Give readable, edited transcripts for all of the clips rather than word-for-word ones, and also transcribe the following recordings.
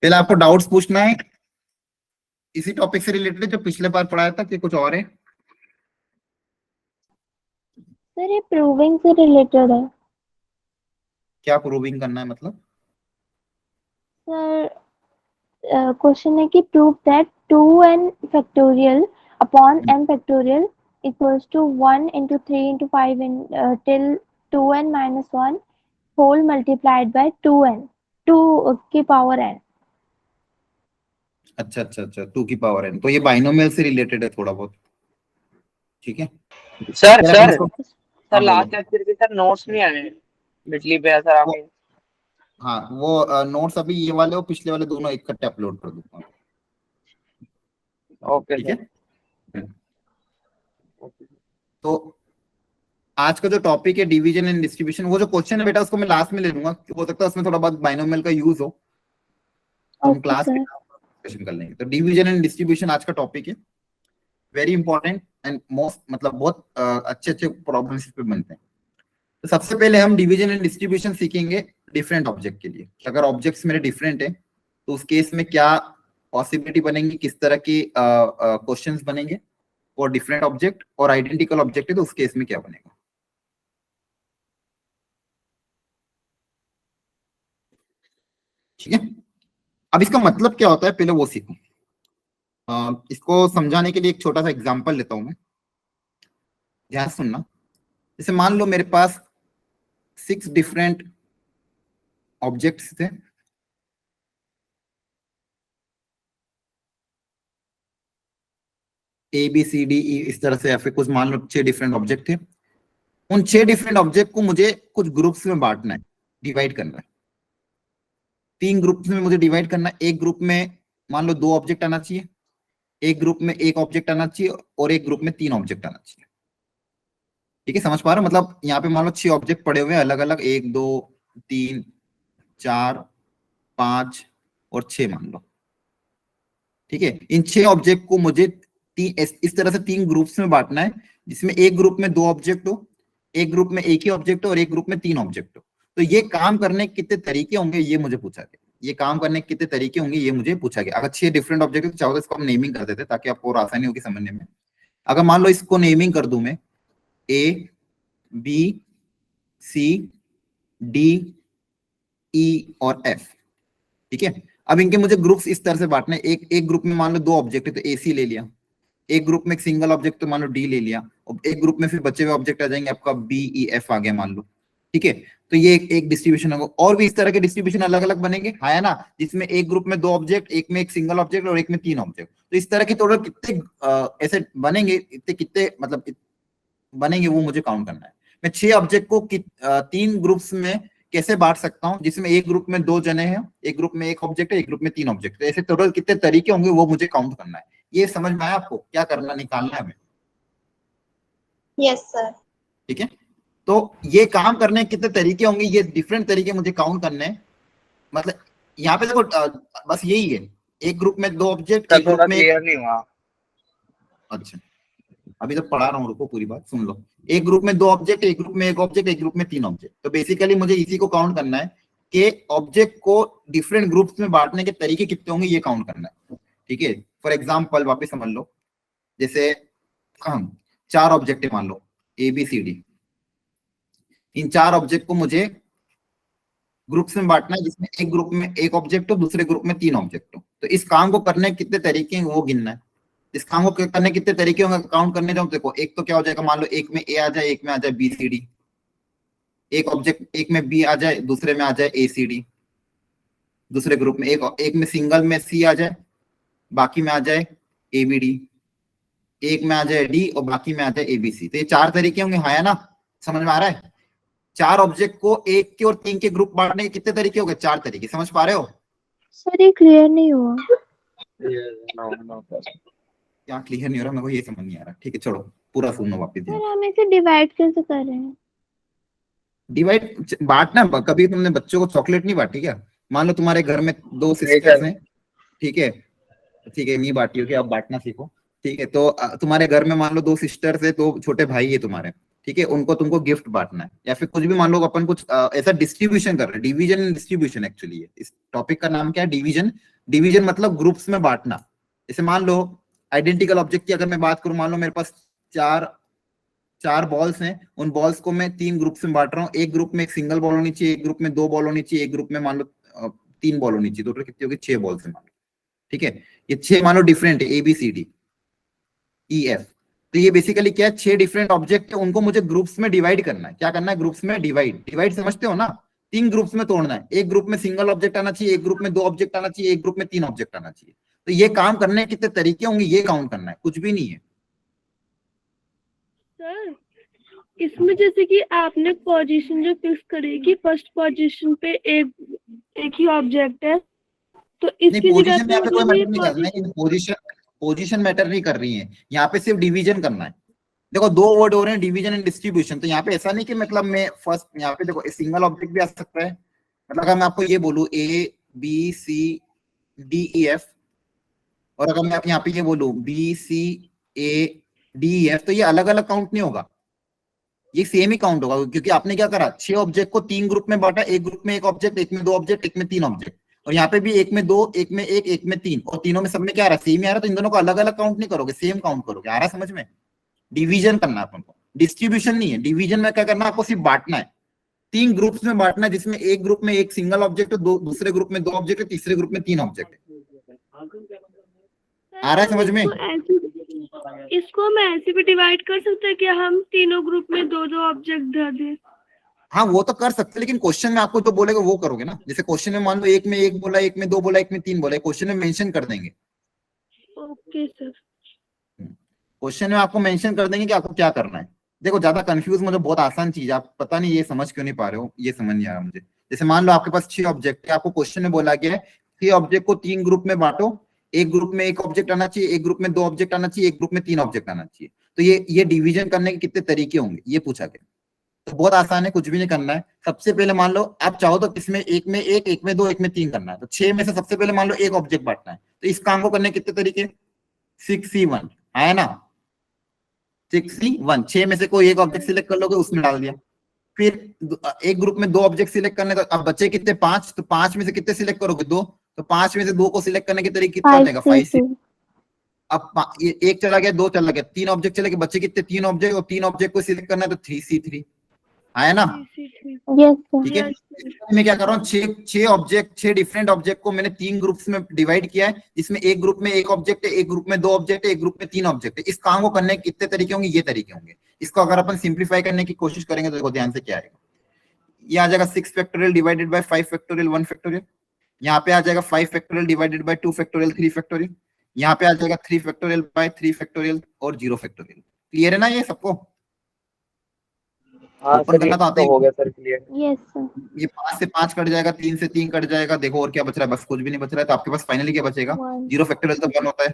पहले आपको डाउट्स पूछना है इसी टॉपिक से रिलेटेड जो पिछले बार पढ़ाया था कि कुछ और है? सर ये प्रूविंग से रिलेटेड है। क्या प्रूविंग करना है मतलब? सर क्वेश्चन है कि prove that 2n factorial upon n factorial equals to 1 into 3 into 5 in till 2n minus 1 whole multiplied by 2n 2 की पावर n। अच्छा अच्छा अच्छा, 2 की पावर n, तो ये बाइनोमियल से रिलेटेड है थोड़ा बहुत, ठीक है। सर क्या सर इसको? सर हाँ बोलो। लास्ट लेक्चर के सर नोट्स नहीं आए बिजली पे सर वो, आपके। हाँ वो नोट्स अभी ये वाले और पिछले वाले दोनों इकट्ठे अपलोड कर दूंगा, ओके ठीक सर। है। तो आज का जो टॉपिक है डिवीजन एंड डिस्ट्रीब्यूशन, वो जो क्वेश्चन है बेटा उसको मैं लास्ट में ले लूंगा, हो सकता है उसमें थोड़ा बहुत बाइनोमियल का यूज हो, तो हम ओके क्लास के सर। डिस्कशन कर लेंगे। तो डिवीजन एंड डिस्ट्रीब्यूशन आज का टॉपिक है, वेरी इंपॉर्टेंट एंड मोस्ट, मतलब बहुत अच्छे अच्छे प्रॉब्लम्स इस पे बनते हैं। तो सबसे पहले हम डिवीजन एंड डिस्ट्रीब्यूशन सीखेंगे डिफरेंट ऑब्जेक्ट के लिए। अगर ऑब्जेक्ट्स मेरे डिफरेंट है तो उस केस में क्या पॉसिबिलिटी बनेगी, किस तरह के क्वेश्चंस बनेंगे, और डिफरेंट ऑब्जेक्ट और आइडेंटिकल ऑब्जेक्ट है तो उस केस में क्या बनेगा, ठीक है। अब इसका मतलब क्या होता है पहले वो सीखो। इसको समझाने के लिए एक छोटा सा एग्जांपल लेता हूं मैं, ध्यान से सुनना। जैसे मान लो मेरे पास 6 डिफरेंट ऑब्जेक्ट्स थे, ए बी सी डी ई इस तरह से, या फिर कुछ मान लो 6 डिफरेंट ऑब्जेक्ट थे। उन 6 डिफरेंट ऑब्जेक्ट को मुझे कुछ ग्रुप्स में बांटना है, डिवाइड करना है। 3 ग्रुप्स में मुझे डिवाइड करना है। एक ग्रुप में मान लो 2 ऑब्जेक्ट आना चाहिए, एक ग्रुप में 1 ऑब्जेक्ट आना चाहिए, और एक ग्रुप में 3 ऑब्जेक्ट आना चाहिए, ठीक है। समझ पा रहे हो? मतलब यहाँ पे मान लो 6 ऑब्जेक्ट पड़े हुए हैं अलग अलग, 1 2 3 4 5 और 6 मान लो, ठीक है। इन 6 ऑब्जेक्ट को मुझे इस तरह से 3 ग्रुप्स में बांटना है, जिसमें एक ग्रुप में 2 ऑब्जेक्ट हो, एक ग्रुप में 1 ही ऑब्जेक्ट हो, और एक ग्रुप में 3 ऑब्जेक्ट हो। तो ये काम करने के कितने तरीके होंगे ये मुझे पूछा गया, ये काम करने के कितने तरीके होंगे ये मुझे पूछा गया। अगर 6 डिफरेंट ऑब्जेक्ट चाहो तो इसको हम नेमिंग कर देते ताकि आपको और आसानी होगी समझने में। अगर मान लो इसको नेमिंग कर दूं मैं ए बी सी डी ई और एफ, ठीक है। अब इनके मुझे ग्रुप्स इस तरह से बांटने, एक ग्रुप में मान लो 2 ऑब्जेक्ट है तो ए सी ले लिया, एक ग्रुप में एक सिंगल ऑब्जेक्ट तो मान लो डी ले लिया, और एक ग्रुप में फिर बचे हुए ऑब्जेक्ट आ जाएंगे आपका बी ई एफ आ गया मान लो, ठीक है। तो ये एक डिस्ट्रीब्यूशन होगा। और भी इस तरह के डिस्ट्रीब्यूशन अलग अलग बनेंगे, है ना, जिसमें एक ग्रुप में 2 ऑब्जेक्ट, एक में एक सिंगल ऑब्जेक्ट और एक में 3 ऑब्जेक्ट। तो इस तरह के टोटल कितने ऐसे बनेंगे, इतने कितने मतलब बनेंगे वो मुझे काउंट करना है। मैं 6 ऑब्जेक्ट को 3 ग्रुप्स में कैसे बांट सकता हूँ, जिसमें एक ग्रुप में 2 जने हैं, एक ग्रुप में 1 ऑब्जेक्ट है, एक ग्रुप में 3 ऑब्जेक्ट है। ऐसे टोटल कितने तरीके होंगे वो मुझे काउंट करना है। ये समझ में आया आपको क्या करना, निकालना है हमें? Yes sir. ठीक है। तो ये काम करने के कितने तरीके होंगे, ये डिफरेंट तरीके मुझे काउंट करने हैं। मतलब यहाँ पे देखो बस यही है, एक ग्रुप में 2 ऑब्जेक्ट, सर एक ग्रुप थोड़ा में क्लियर नहीं हुआ। अच्छा अभी तो पढ़ा रहा हूँ, रुको पूरी बात सुन लो। एक ग्रुप में 2 ऑब्जेक्ट, एक ग्रुप में 1 ऑब्जेक्ट, एक ग्रुप में 3 ऑब्जेक्ट। तो बेसिकली मुझे इसी को काउंट करना है कि ऑब्जेक्ट को डिफरेंट ग्रुप्स में बांटने के तरीके कितने होंगे ये काउंट करना है, ठीक है। फॉर एग्जाम्पल वापिस समझ लो, जैसे 4 ऑब्जेक्ट है मान लो ए बी सी डी। इन 4 ऑब्जेक्ट को मुझे ग्रुप्स में बांटना है, जिसमें एक ग्रुप में 1 ऑब्जेक्ट हो, दूसरे ग्रुप में 3 ऑब्जेक्ट हो। तो इस काम को करने के कितने तरीके हैं वो गिनना है। इस काम को करने कितने तरीके होंगे काउंट करने जाओ, देखो एक तो क्या हो जाएगा, मान लो एक में ए आ जाए, एक में आ जाए बी सी डी, एक ऑब्जेक्ट एक में बी आ जाए, दूसरे में आ जाए ए सी डी, दूसरे ग्रुप में एक में सिंगल में सी आ जाए, बाकी में आ जाए ए बी डी, एक में आ जाए डी और बाकी में आ जाए ए बी सी। तो ये 4 तरीके होंगे, हाँ है ना, समझ में आ रहा है? 4 ऑब्जेक्ट को 1 के और 3 के ग्रुप बांटने के कितने तरीके हो गए, 4 तरीके, समझ पा रहे हो? सर ये क्लियर नहीं हुआ। क्या क्लियर नहीं हो रहा, मेरे को ये समझ नहीं आ रहा, ठीक है छोड़ो, पूरा सुनो वापस। सर हम इसे डिवाइड कैसे कर रहे हैं? डिवाइड बांटना, कभी तुमने बच्चों को चॉकलेट नहीं बांटी क्या? मान लो तुम्हारे घर में 2 नहीं सिस्टर्स सर। हैं, ठीक है, ठीक है नहीं बांटी हो, अब बांटना सीखो, ठीक है। तो तुम्हारे घर में मान लो 2 सिस्टर्स है, 2 छोटे भाई है तुम्हारे, ठीक है, उनको तुमको गिफ्ट बांटना है, या फिर कुछ भी मान लो अपन कुछ ऐसा डिस्ट्रीब्यूशन कर रहे हैं, डिवीजन एंड डिस्ट्रीब्यूशन एक्चुअली है। इस टॉपिक का नाम क्या है? डिवीजन। डिवीजन मतलब ग्रुप्स में बांटना। जैसे मान लो आइडेंटिकल ऑब्जेक्ट की अगर मैं बात करूं, मान लो मेरे पास चार बॉल्स हैं, उन बॉल्स को मैं 3 ग्रुप्स में बांट रहा हूँ। एक ग्रुप में एक सिंगल बॉल होनी चाहिए, एक ग्रुप में 2 बॉल होनी चाहिए, एक ग्रुप में मान लो 3 बॉल होनी चाहिए। टोटल कितनी होगी? 6 बॉल्स है मान लो, ठीक है। ये 6 मान लो डिफरेंट है, ABCDEF। तो ये बेसिकली क्या है? 6 डिफरेंट ऑब्जेक्ट है, उनको मुझे ग्रुप्स में डिवाइड करना है। क्या करना है? ग्रुप्स में डिवाइड समझते हो ना? 3 ग्रुप्स में तोड़ना है। एक ग्रुप में सिंगल ऑब्जेक्ट आना चाहिए, एक ग्रुप में 2 ऑब्जेक्ट आना चाहिए, एक ग्रुप में 3 ऑब्जेक्ट आना चाहिए। तो ये काम करने के कितने तरीके होंगे ये काउंट करना है, कुछ भी नहीं है। सर इसमें जैसे कि आपने पोजीशन जो फिक्स करी कि फर्स्ट पोजीशन पे एक ही ऑब्जेक्ट है, तो नहीं, इसकी जगह पोजीशन पे यहाँ पे कोई मतलब ये मैटर नहीं कर रही है, पोजीशन मैटर नहीं कर रही है यहाँ पे, सिर्फ डिवीजन करना है। देखो 2 वर्ड हो रहे हैं, डिवीजन एंड डिस्ट्रीब्यूशन। तो यहाँ पे ऐसा नहीं कि मतलब मैं फर्स्ट, यहाँ पे देखो सिंगल ऑब्जेक्ट भी आ सकता है। मतलब अगर मैं आपको ये बोलूं ABCDEF, और अगर मैं यहाँ पे ये बोलूं BCADEF, तो ये अलग अलग काउंट नहीं होगा, ये सेम ही काउंट होगा। क्योंकि आपने क्या करा? 6 ऑब्जेक्ट को 3 ग्रुप में बांटा, एक ग्रुप में एक ऑब्जेक्ट, एक में 2 ऑब्जेक्ट, एक में 3 ऑब्जेक्ट। और यहाँ पे भी एक में 2, एक में 1, एक में 3, और तीनों में सब में क्या आ रहा है? सेम ही आ रहा है। तो इन दोनों को अलग अलग काउंट नहीं करोगे, सेम काउंट करोगे। आ रहा है समझ में? डिवीजन करना है अपन को, डिस्ट्रीब्यूशन नहीं है। डिवीजन में क्या करना है? आपको सिर्फ बांटना है, 3 ग्रुप्स में बांटना है, जिसमें एक ग्रुप में एक सिंगल ऑब्जेक्ट है, दूसरे ग्रुप में 2 ऑब्जेक्ट है, तीसरे ग्रुप में 3 ऑब्जेक्ट है। आ रहा है समझ में? इसको हम ऐसे भी डिवाइड कर सकते हैं कि हम तीनों ग्रुप में 2-2 ऑब्जेक्ट धर दें। हाँ वो तो कर सकते हैं, लेकिन क्वेश्चन में आपको जो बोलेगा वो करोगे ना। जैसे क्वेश्चन में मान लो एक में 1 बोला, एक में 2 बोला, एक में 3 बोला, क्वेश्चन में मेंशन कर देंगे। Okay sir. क्वेश्चन में आपको मेंशन कर देंगे कि आपको क्या करना है। देखो ज्यादा कंफ्यूज, मुझे बहुत आसान चीज है, आप पता नहीं ये समझ क्यों नहीं पा रहे हो, ये समझ नहीं आ रहा मुझे। जैसे मान लो आपके पास 6 ऑब्जेक्ट है, आपको क्वेश्चन में बोला गया है 6 ऑब्जेक्ट को 3 ग्रुप में बांटो, एक ग्रुप में 1 ऑब्जेक्ट आना चाहिए, एक ग्रुप में 2 ऑब्जेक्ट आना चाहिए, एक ग्रुप में 3 ऑब्जेक्ट आना चाहिए। तो ये डिवीजन करने के कितने तरीके होंगे ये पूछा गया। तो बहुत आसान है, कुछ भी नहीं करना है। सबसे पहले मान लो आप चाहो तो इसमें एक में 1, एक में 2, एक में 3 करना है। तो 6 में से सबसे पहले मान लो एक ऑब्जेक्ट बांटना है। तो इस काम को करने के कितने तरीके? 6C1 आया ना? 6C1, 6 में से कोई एक ऑब्जेक्ट सिलेक्ट कर लोगे, उसमें डाल दिया। फिर एक ग्रुप में 2 ऑब्जेक्ट सिलेक्ट करने, तो अब बचे कितने? 5। तो 5 में से कितने सिलेक्ट करोगे? 2। तो 5 में से 2 को सिलेक्ट करने के तरीके कितना हो जाएगा? 5C। अब एक चला गया, 2 चला गया, 3 ऑब्जेक्ट चले गए, बचे कितने? 3 ऑब्जेक्ट, और 3 ऑब्जेक्ट को सिलेक्ट करना है तो 3C3 आया ना? Yes, sir. ठीक है। मैं क्या कर रहा हूँ? 6 डिफरेंट ऑब्जेक्ट को मैंने 3 ग्रुप्स में डिवाइड किया है, जिसमें एक ग्रुप में 1 ऑब्जेक्ट है, एक ग्रुप में 2 ऑब्जेक्ट है, एक ग्रुप में 3 ऑब्जेक्ट है। इस काम को करने के कितने तरीके होंगे? ये तरीके होंगे। इसको अगर अपन सिंप्लीफाई करने की कोशिश करेंगे तो देखो ध्यान से क्या आएगा। ये आ जाएगा 6 factorial divided bye 5 factorial 1 factorial. यहाँ पे आ जाएगा 5 factorial divided bye 2 factorial 3 factorial. यहाँ पे आ जाएगा 3 फैक्टोरियल बाय 3 फैक्टोरियल और 0 फैक्टोरियल। क्लियर है ना ये सबको? हाँ ओपन सर, करना ये तो आता ही तो हो गया सर, क्लियर। Yes, sir. ये 5 से 5 कट जाएगा, 3 से 3 कट जाएगा। देखो और क्या बच रहा है? बस कुछ भी नहीं बच रहा है। तो आपके पास फाइनली क्या बचेगा? 1. 0 फैक्टोरियल तो 1 होता है,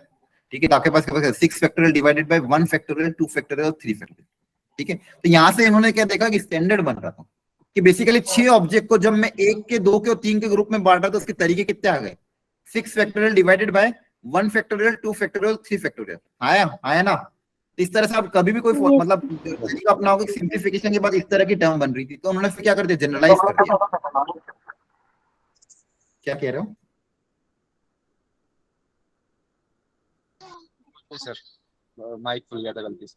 ठीक है। तो आपके पास क्या बचेगा? 6 factorial divided bye 1 factorial 2 factorial और 3 फैक्टोरियल, ठीक है। तो यहाँ से इन्होंने क्या देखा कि स्टैंडर्ड बन रहा था कि बेसिकली 6 ऑब्जेक्ट को जब मैं 1 के 2 के और 3 के ग्रुप में बांट रहा था, उसके तरीके कितने आ गए? 6 factorial divided bye 1 factorial 2 factorial 3 factorial. आया ना? इस तरह से आप कभी भी कोई Yes. मतलब तरीका अपनाओगे, सिंप्लीफिकेशन के बाद इस तरह की टर्म बन रही थी, तो उन्होंने फिर क्या कर दिया? जनरलाइज कर दिया। क्या कह रहे हो? सर माइक खुल गया था गलती से।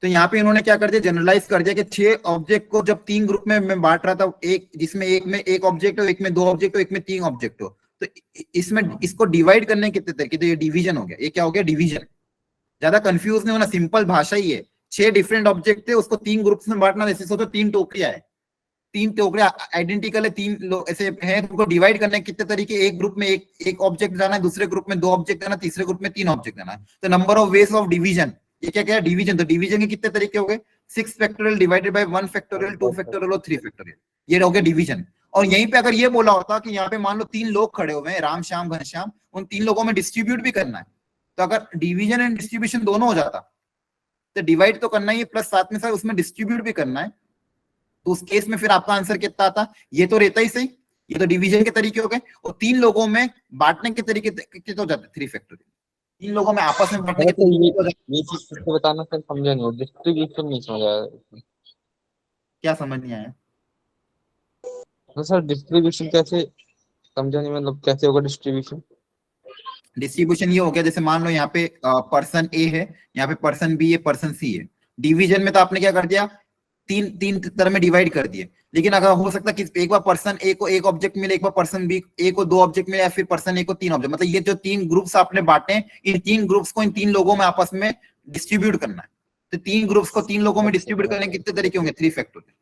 तो यहाँ पे इन्होंने क्या कर दिया? जनरलाइज कर दिया कि 6 ऑब्जेक्ट को जब 3 ग्रुप में मैं बांट रहा था, एक जिसमें एक में 1 ऑब्जेक्ट हो, एक में 2 ऑब्जेक्ट हो, एक में 3 ऑब्जेक्ट हो, तो इसमें इसको डिवाइड करने के कितने तरीके? तो ये डिवीजन हो गया। ये क्या हो गया? डिवीजन। ज्यादा कंफ्यूज नहीं होना, सिंपल भाषा ही है। 6 डिफरेंट ऑब्जेक्ट थे, उसको 3 ग्रुप्स में बांटना। जैसे सोचो 3 टोकरियां है, 3 टोकरियां आइडेंटिकल है, 3 लोग ऐसे हैं, तुमको डिवाइड करने के कितने तरीके? एक ग्रुप में एक ऑब्जेक्ट जाना है, दूसरे ग्रुप में 2 ऑब्जेक्ट जाना, तीसरे ग्रुप में 3 ऑब्जेक्ट जाना है। तो number of ways of division, ये क्या है? डिवीजन। तो डिवीजन के कितने तरीके हो गए? 6 factorial divided bye 1 factorial 2 factorial और 3 फैक्टोरियल, ये हो गया डिवीजन। और यहीं पे अगर ये बोला होता कि यहाँ पे मान लो 3 लोग खड़े हुए हैं, राम श्याम घनश्याम, उन 3 लोगों में डिस्ट्रीब्यूट भी करना है, तो अगर डिवीजन एंड डिस्ट्रीब्यूशन दोनों हो जाता, तो डिवाइड तो करना ही है, प्लस साथ में साथ उसमें डिस्ट्रीब्यूट भी करना है, तो उस केस में फिर आपका आंसर कितना आता? ये तो रहता ही सही। ये तो डिवीजन के तरीके हो गए, और 3 लोगों में बांटने के तरीके कितने हो जाते? 3 फैक्टोरियल। तीन लोगों में आपस में बांटने अरे के तो तो ये चीज फिर से बताना, सर समझा नहीं, डिस्ट्रीब्यूशन नहीं समझ आया। क्या समझ नहीं आया? तो सर डिस्ट्रीब्यूशन कैसे, समझा नहीं, मतलब कैसे होगा डिस्ट्रीब्यूशन? डिस्ट्रीब्यूशन ये हो गया, जैसे मान लो यहाँ पे पर्सन ए है, यहाँ पे पर्सन बी है, पर्सन सी है। डिवीजन में तो आपने क्या कर दिया, तीन तीन तरह में डिवाइड कर दिए। लेकिन अगर हो सकता है कि एक बार पर्सन ए को एक ऑब्जेक्ट मिले, एक बार पर्सन बी ए को दो ऑब्जेक्ट मिले, या फिर पर्सन ए को तीन ऑब्जेक्ट, मतलब ये जो तीन ग्रुप्स आपने बांटे, इन तीन ग्रुप्स को इन तीन लोगों में आपस में डिस्ट्रीब्यूट करना है। तो तीन ग्रुप्स को तीन लोगों में डिस्ट्रीब्यूट करने के कितने तरीके होंगे? 3 फैक्टोरियल।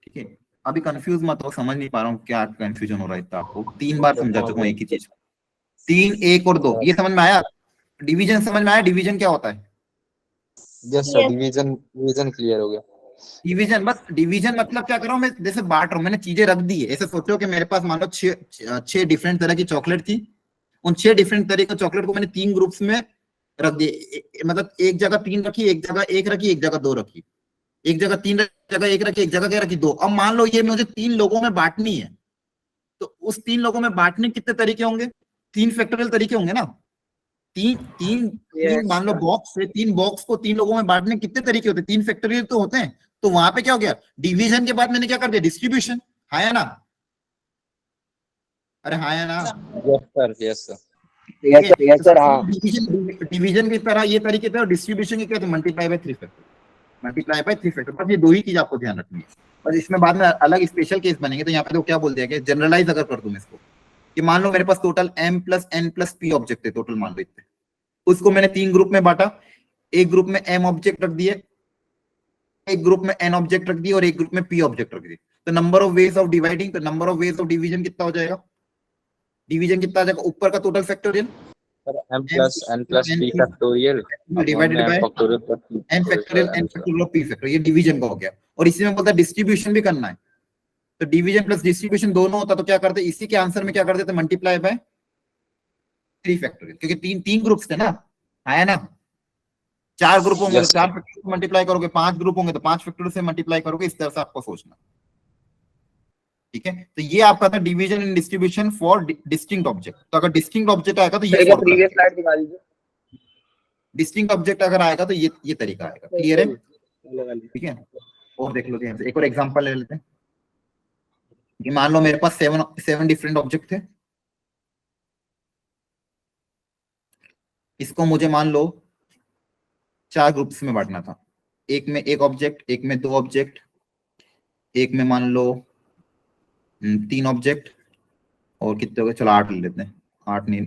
ठीक है, अभी कंफ्यूज मत हो, समझ नहीं पा रहा हूँ क्या कंफ्यूजन हो रहा है इतना आपको, 3 बार समझा चुका हूँ एक ही चीज। 3 1 और 2 ये समझ में आया? डिवीजन समझ में आया? डिवीजन क्या होता है? Yes sir, Yes. Division division clear हो गया। डिवीजन, बस डिवीजन मतलब क्या कर रहा हूँ मैं, जैसे बांट रहा हूँ, मैंने चीजें रख दी है। ऐसे सोचो कि मेरे पास मान लो 6 डिफरेंट तरह की चॉकलेट थी। उन 6 डिफरेंट तरह की चॉकलेट को मैंने 3 ग्रुप्स में रख दिए। मतलब एक जगह 3 रखी, एक जगह 1 रखी, एक जगह 2 रखी, एक जगह 3 जगह 1 रखी, एक जगह क्या रखी, 2। अब मान लो ये मुझे 3 लोगों में बांटनी है, तो उस 3 लोगों में बांटने के कितने तरीके होंगे? 3 फैक्टोरियल तरीके होंगे ना। तीन तीन तीन मान लो बॉक्स है, 3 बॉक्स को 3 लोगों में बांटने के कितने तरीके होते हैं? 3 फैक्टोरियल तो होते हैं। तो वहां पे क्या हो गया, डिवीजन के बाद मैंने क्या कर दिया, डिस्ट्रीब्यूशन। हाँ या ना? अरे हाँ या ना? Yes sir, yes sir. Yes sir हाँ। डिवीजन की तरह ये तरीके थे, और डिस्ट्रीब्यूशन की क्या थे, multiply by 3 factor, multiply by 3 factor. बस ये दो ही चीज आपको ध्यान रखनी है। बस इसमें बाद में अलग स्पेशल केस बनेंगे। तो यहाँ पे तो क्या बोल दिया गया, जनरलाइज अगर कर दूं मैं इसको, कि मान लो मेरे पास total m + n + p object है, टोटल मान लो इतने। उसको मैंने 3 ग्रुप में बांटा। एक ग्रुप में m ऑब्जेक्ट रख दिए, एक ग्रुप में n ऑब्जेक्ट रख दिए, और एक ग्रुप में p ऑब्जेक्ट रख दिए। तो number of ways of dividing, तो number of ways of division कितना हो जाएगा? डिवीजन कितना आ जाएगा? ऊपर का total factorial sir m + n + p factorial divided by n factorial of p factorial. ये डिवीजन का हो गया। और इसी में बोलता है डिस्ट्रीब्यूशन भी करना है। तो डिवीजन प्लस डिस्ट्रीब्यूशन दोनों होता तो क्या करते, इसी के आंसर में क्या करते थे, मल्टीप्लाई बाय 3 फैक्टोरियल। क्योंकि तीन ग्रुप्स थे ना, आया ना? 4 ग्रुप होंगे तो 4 फैक्टोरियल से मल्टीप्लाई करोगे, 5 ग्रुप होंगे तो 5 फैक्टोरियल से मल्टीप्लाई करोगे। इस तरह से आपको सोचना। ठीक है, तो ये आपका था division and distribution for distinct object. तो अगर डिस्टिंक्ट ऑब्जेक्ट आएगा तो ये सर प्रीवियस स्लाइड दिखा दीजिए। डिस्टिंक्ट ऑब्जेक्ट अगर आएगा तो ये तरीका आएगा। क्लियर है? ठीक है, और देख लो ध्यान से, एक और एग्जांपल ले लेते हैं। कि मान लो मेरे पास 7 डिफरेंट ऑब्जेक्ट थे। इसको मुझे मान लो 4 ग्रुप्स में बांटना था। एक में 1 ऑब्जेक्ट, एक में 2 ऑब्जेक्ट, एक में मान लो 3 ऑब्जेक्ट, और कितने हो गए, चलो 8 ले लेते हैं। 8 नहीं,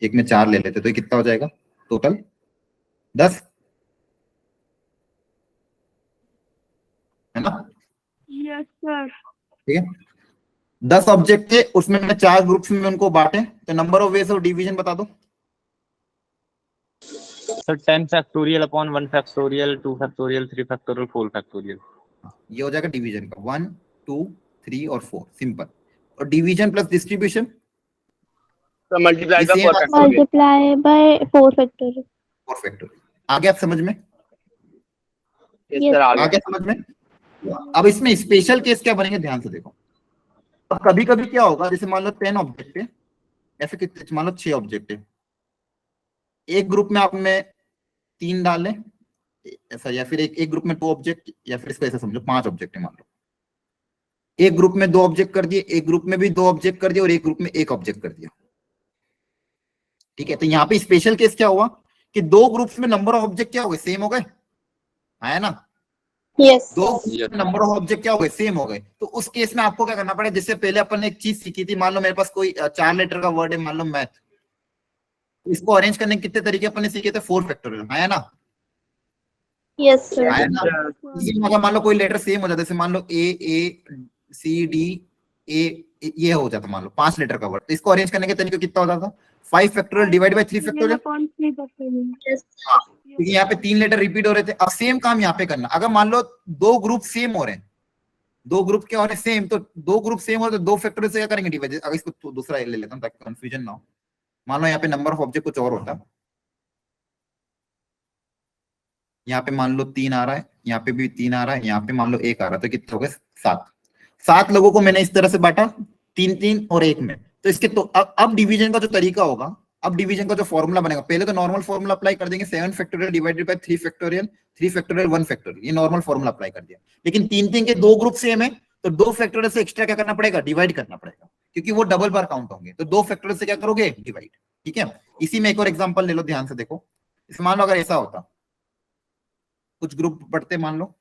एक में 4 ले लेते हैं। तो ये कितना हो जाएगा टोटल? 10 है ना? Yes sir. ठीक है, 10 ऑब्जेक्ट थे, उसमें मैंने 4 ग्रुप्स में उनको बांटे। तो number of ways of division बता दो। Sir 10 factorial upon 1 factorial, 2 factorial, 3 factorial, 4 factorial. ये हो जाएगा डिवीजन का, 1 2 3 और 4, सिंपल। और डिवीजन प्लस डिस्ट्रीब्यूशन तो मल्टीप्लाई बाय ये 4 factorial. Multiply by 4 factorial. Perfect. आगे आप समझ में? Yes Yes. सर आ आगे। गया समझ में? अब इसमें स्पेशल केस क्या बनेंगे, ध्यान से देखो। अब कभी कभी क्या होगा, जैसे मान लो 10 ऑब्जेक्ट है, या फिर कितने, मान लो 6 ऑब्जेक्ट है। एक ग्रुप में आपने 3 डाले ऐसा, या फिर एक ग्रुप में 2 ऑब्जेक्ट, या फिर इसको ऐसा समझो 5 ऑब्जेक्ट है मान लो। एक ग्रुप में 2 ऑब्जेक्ट कर दिए, एक ग्रुप में भी 2 ऑब्जेक्ट कर दिए, और एक ग्रुप में 1 ऑब्जेक्ट कर दिया। ठीक है, तो यहाँ पे स्पेशल केस क्या हुआ कि 2 ग्रुप्स में नंबर ऑफ ऑब्जेक्ट क्या हो गए, सेम हो गए, है ना? Yes. 2 नंबर ऑफ ऑब्जेक्ट क्या हो गए, सेम हो गए। तो उस केस में आपको क्या करना पड़ेगा, जिससे पहले अपन ने एक चीज सीखी थी। मान लो मेरे पास कोई 4 लेटर का वर्ड है, मान लो मैथ। इसको अरेंज करने के कितने तरीके अपन ने सीखे थे, 4 फैक्टोरियल, है ना? Yes, sir. है ना? इसी में अगर मान लो कोई लेटर सेम हो जाता है, जैसे मान लो A C D A, ये हो जाता मान लो 5 लेटर का वर्ड। तो इसको अरेंज करने के तरीके कितना हो जाता, 5 factorial divide by 3 factorial. Yes. क्योंकि यहाँ पे 3 लेटर रिपीट हो रहे थे। अब सेम काम यहाँ पे करना। अगर मान लो 2 ग्रुप सेम हो रहे हैं, 2 ग्रुप क्या हो रहे हैं, सेम, तो 2 ग्रुप सेम हो रहे तो 2 फैक्टोरियल से क्या करेंगे, डिवाइड। अगर इसको तो दूसरा ले लेता हूँ ताकि कंफ्यूजन ना हो। मान लो यहाँ पे नंबर ऑफ ऑब्जेक्ट कुछ और होता, यहाँ पे मान लो 3 आ रहा है, यहाँ पे भी 3 आ रहा है, यहाँ पे मान लो 1 आ रहा है, तो कितने हो गए, 7। 7 लोगों को मैंने इस तरह से बांटा, 3 3 और 1 में। तो इसके तो अब डिवीजन का जो तरीका होगा, अब डिवीजन का जो फॉर्मूला बनेगा, पहले तो नॉर्मल फॉर्मूला अप्लाई कर देंगे 7 factorial divided bye 3 factorial, 3 factorial 1 factorial, ये नॉर्मल फॉर्मूला अप्लाई कर दिया। लेकिन 3 के दो ग्रुप सेम है, तो 2 फैक्टोरियल से एक्स्ट्रा क्या करना पड़ेगा, डिवाइड करना पड़ेगा, क्योंकि वो डबल बार काउंट होंगे। तो 2 फैक्टोरियल से क्या करोगे, डिवाइड। ठीक है, इसी में एक और एग्जांपल ले लो, ध्यान से देखो। इसमें मान लो अगर ऐसा होता, कुछ ग्रुप पढ़ते, मान लो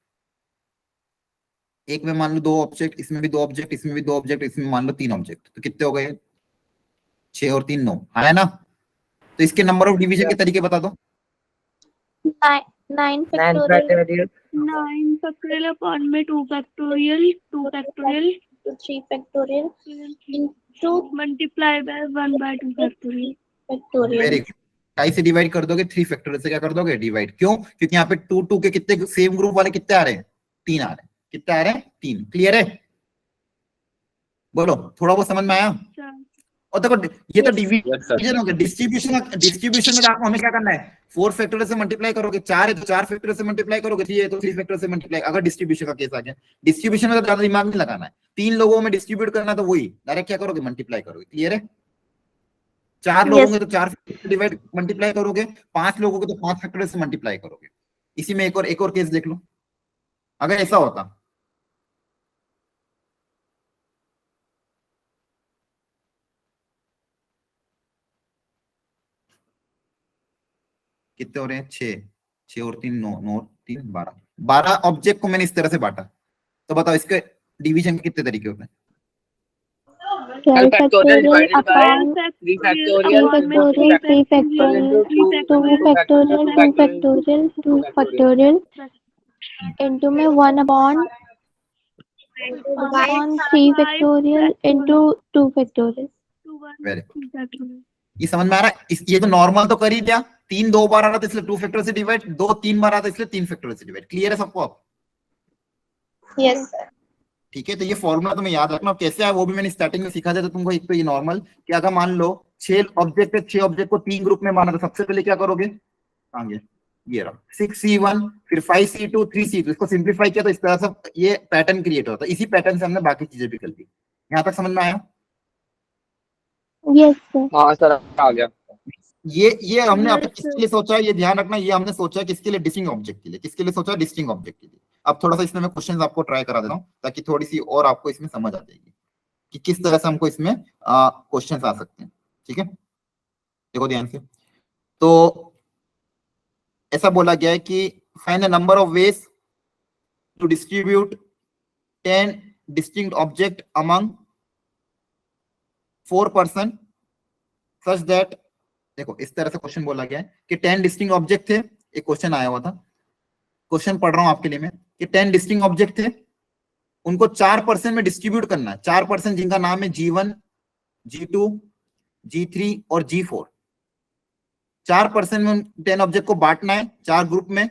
एक में मान लो 2 ऑब्जेक्ट, इसमें भी 2 ऑब्जेक्ट, इसमें भी 2 ऑब्जेक्ट, इसमें मान लो 3 ऑब्जेक्ट, तो कितने हो गए, 6 और 3 9, है ना। तो इसके नंबर ऑफ डिवीजन के तरीके बता दो। 9 factorial 9 फैक्टोरियल अपॉन में 2 factorial, 2 factorial to 3 factorial into multiply by 1 by 2 factorial. factorial. Very good. ढाई से डिवाइड कर दोगे, 3 फैक्टोरियल से क्या कर दोगे, डिवाइड। क्यों, क्योंकि यहाँ पे 2 2 के कितने सेम ग्रुप वाले कितने आ रहे हैं, 3 आ रहे हैं। कितने आ रहे हैं, 3। क्लियर है, बोलो, थोड़ा बहुत समझ में आया। और देखो ये तो डिवीजन हो गया। डिस्ट्रीब्यूशन में आपको हमें क्या करना है, 4 फैक्टोरियल से मल्टीप्लाई करोगे, 4 है तो 4 फैक्टोरियल से मल्टीप्लाई करोगे, 3 है तो 3 फैक्टोरियल से मल्टीप्लाई। अगर डिस्ट्रीब्यूशन का केस आ गया, डिस्ट्रीब्यूशन में तो ज्यादा दिमाग नहीं लगाना है, 3 लोगों में डिस्ट्रीब्यूट करना, तो वही डायरेक्ट क्या करोगे, मल्टीप्लाई करोगे। क्लियर है, 4 लोग होंगे तो 4 डिवाइड मल्टीप्लाई करोगे, 5 लोगों को तो 5 फैक्टोरियल से मल्टीप्लाई करोगे। इसी में एक और केस देख लो, अगर ऐसा होता, कितने हो रहे हैं, 6 और 3 9, 9 और 3 12, 12 ऑब्जेक्ट को मैंने इस तरह से बांटा। तो बताओ इसके डिवीजन के कितने तरीके होते हैं। 12 factorial factorial divided by upon 3 factorial 3 factorial, 3 factorial, 2 factorial, 2 factorial, 2 factorial into में 1 upon 3 factorial into 2 factorial. Very good, ये समझ में आ रहा है। ये तो नॉर्मल तो कर ही दिया, 3 2 बार आ रहा था इसलिए 2 फैक्टोरियल से डिवाइड, 2 3 बार आता इसलिए 3 फैक्टोरियल से डिवाइड। क्लियर है सबको अब। Yes, sir. ठीक है, तो ये फॉर्मूला तुम्हें याद रखना। कैसे है वो भी मैंने स्टार्टिंग में सिखा दिया था तुमको। एक तो ये नॉर्मल कि अगर मान लो 6 ऑब्जेक्ट है, 6 ऑब्जेक्ट को 3 ग्रुप में माना, तो सबसे पहले क्या करोगे, आगे ये रहा 6C1, फिर 5C2, 3C2, इसको सिंप्लीफाई किया तो इस तरह से ये पैटर्न क्रिएट होता है। इसी पैटर्न से हमने बाकी चीजें भी कर दी। यहाँ तक समझ में आया। Yes, sir. हाँ सर आ गया। ये हमने अब तक किसके लिए सोचा है, ये ध्यान रखना, ये हमने सोचा है किसके लिए, डिस्टिंक्ट ऑब्जेक्ट के लिए। किसके लिए सोचा, डिस्टिंक्ट ऑब्जेक्ट के लिए। अब थोड़ा सा इसमें मैं क्वेश्चंस आपको ट्राई करा देता हूँ, ताकि थोड़ी सी और आपको इसमें समझ आ जाएगी कि किस तरह से हमको इसमें क्वेश्चंस आ सकते हैं। ठीक है, देखो ध्यान से। तो ऐसा बोला गया है कि find the number of ways to distribute 10 distinct object among 4 person such that, देखो इस तरह से क्वेश्चन बोला गया है कि 10 डिस्टिंक्ट ऑब्जेक्ट थे। एक क्वेश्चन आया हुआ था, क्वेश्चन पढ़ रहा हूं आपके लिए मैं, कि 10 डिस्टिंक्ट ऑब्जेक्ट थे, उनको 4% में डिस्ट्रीब्यूट करना है। 4% जिनका नाम है G1, G2, G3 और G4। 4% में 10 ऑब्जेक्ट को बांटना है 4 ग्रुप में,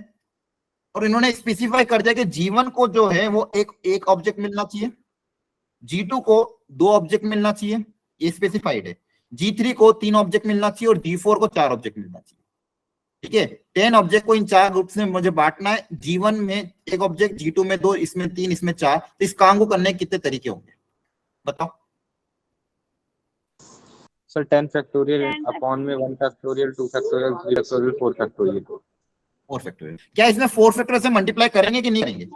और इन्होंने स्पेसिफाई कर दिया कि G1 को जो है वो एक ऑब्जेक्ट मिलना चाहिए, G2 को 2 ऑब्जेक्ट मिलना चाहिए, ये स्पेसिफाइड है, G3 को 3 ऑब्जेक्ट मिलना चाहिए और G4 को 4 ऑब्जेक्ट मिलना चाहिए। ठीक है, 10 ऑब्जेक्ट को इन 4 ग्रुप्स में मुझे बांटना है। G1 में 1 ऑब्जेक्ट, G2 में 2, इसमें 3, इसमें 4। तो इस काम को करने के कितने तरीके होंगे, बताओ। सर 10 फैक्टोरियल अपॉन में 1 factorial, 2 factorial, 3 factorial, 4 factorial. 4 factorial. क्या इसमें 4 फैक्टोरियल से मल्टीप्लाई करेंगे कि नहीं करेंगे?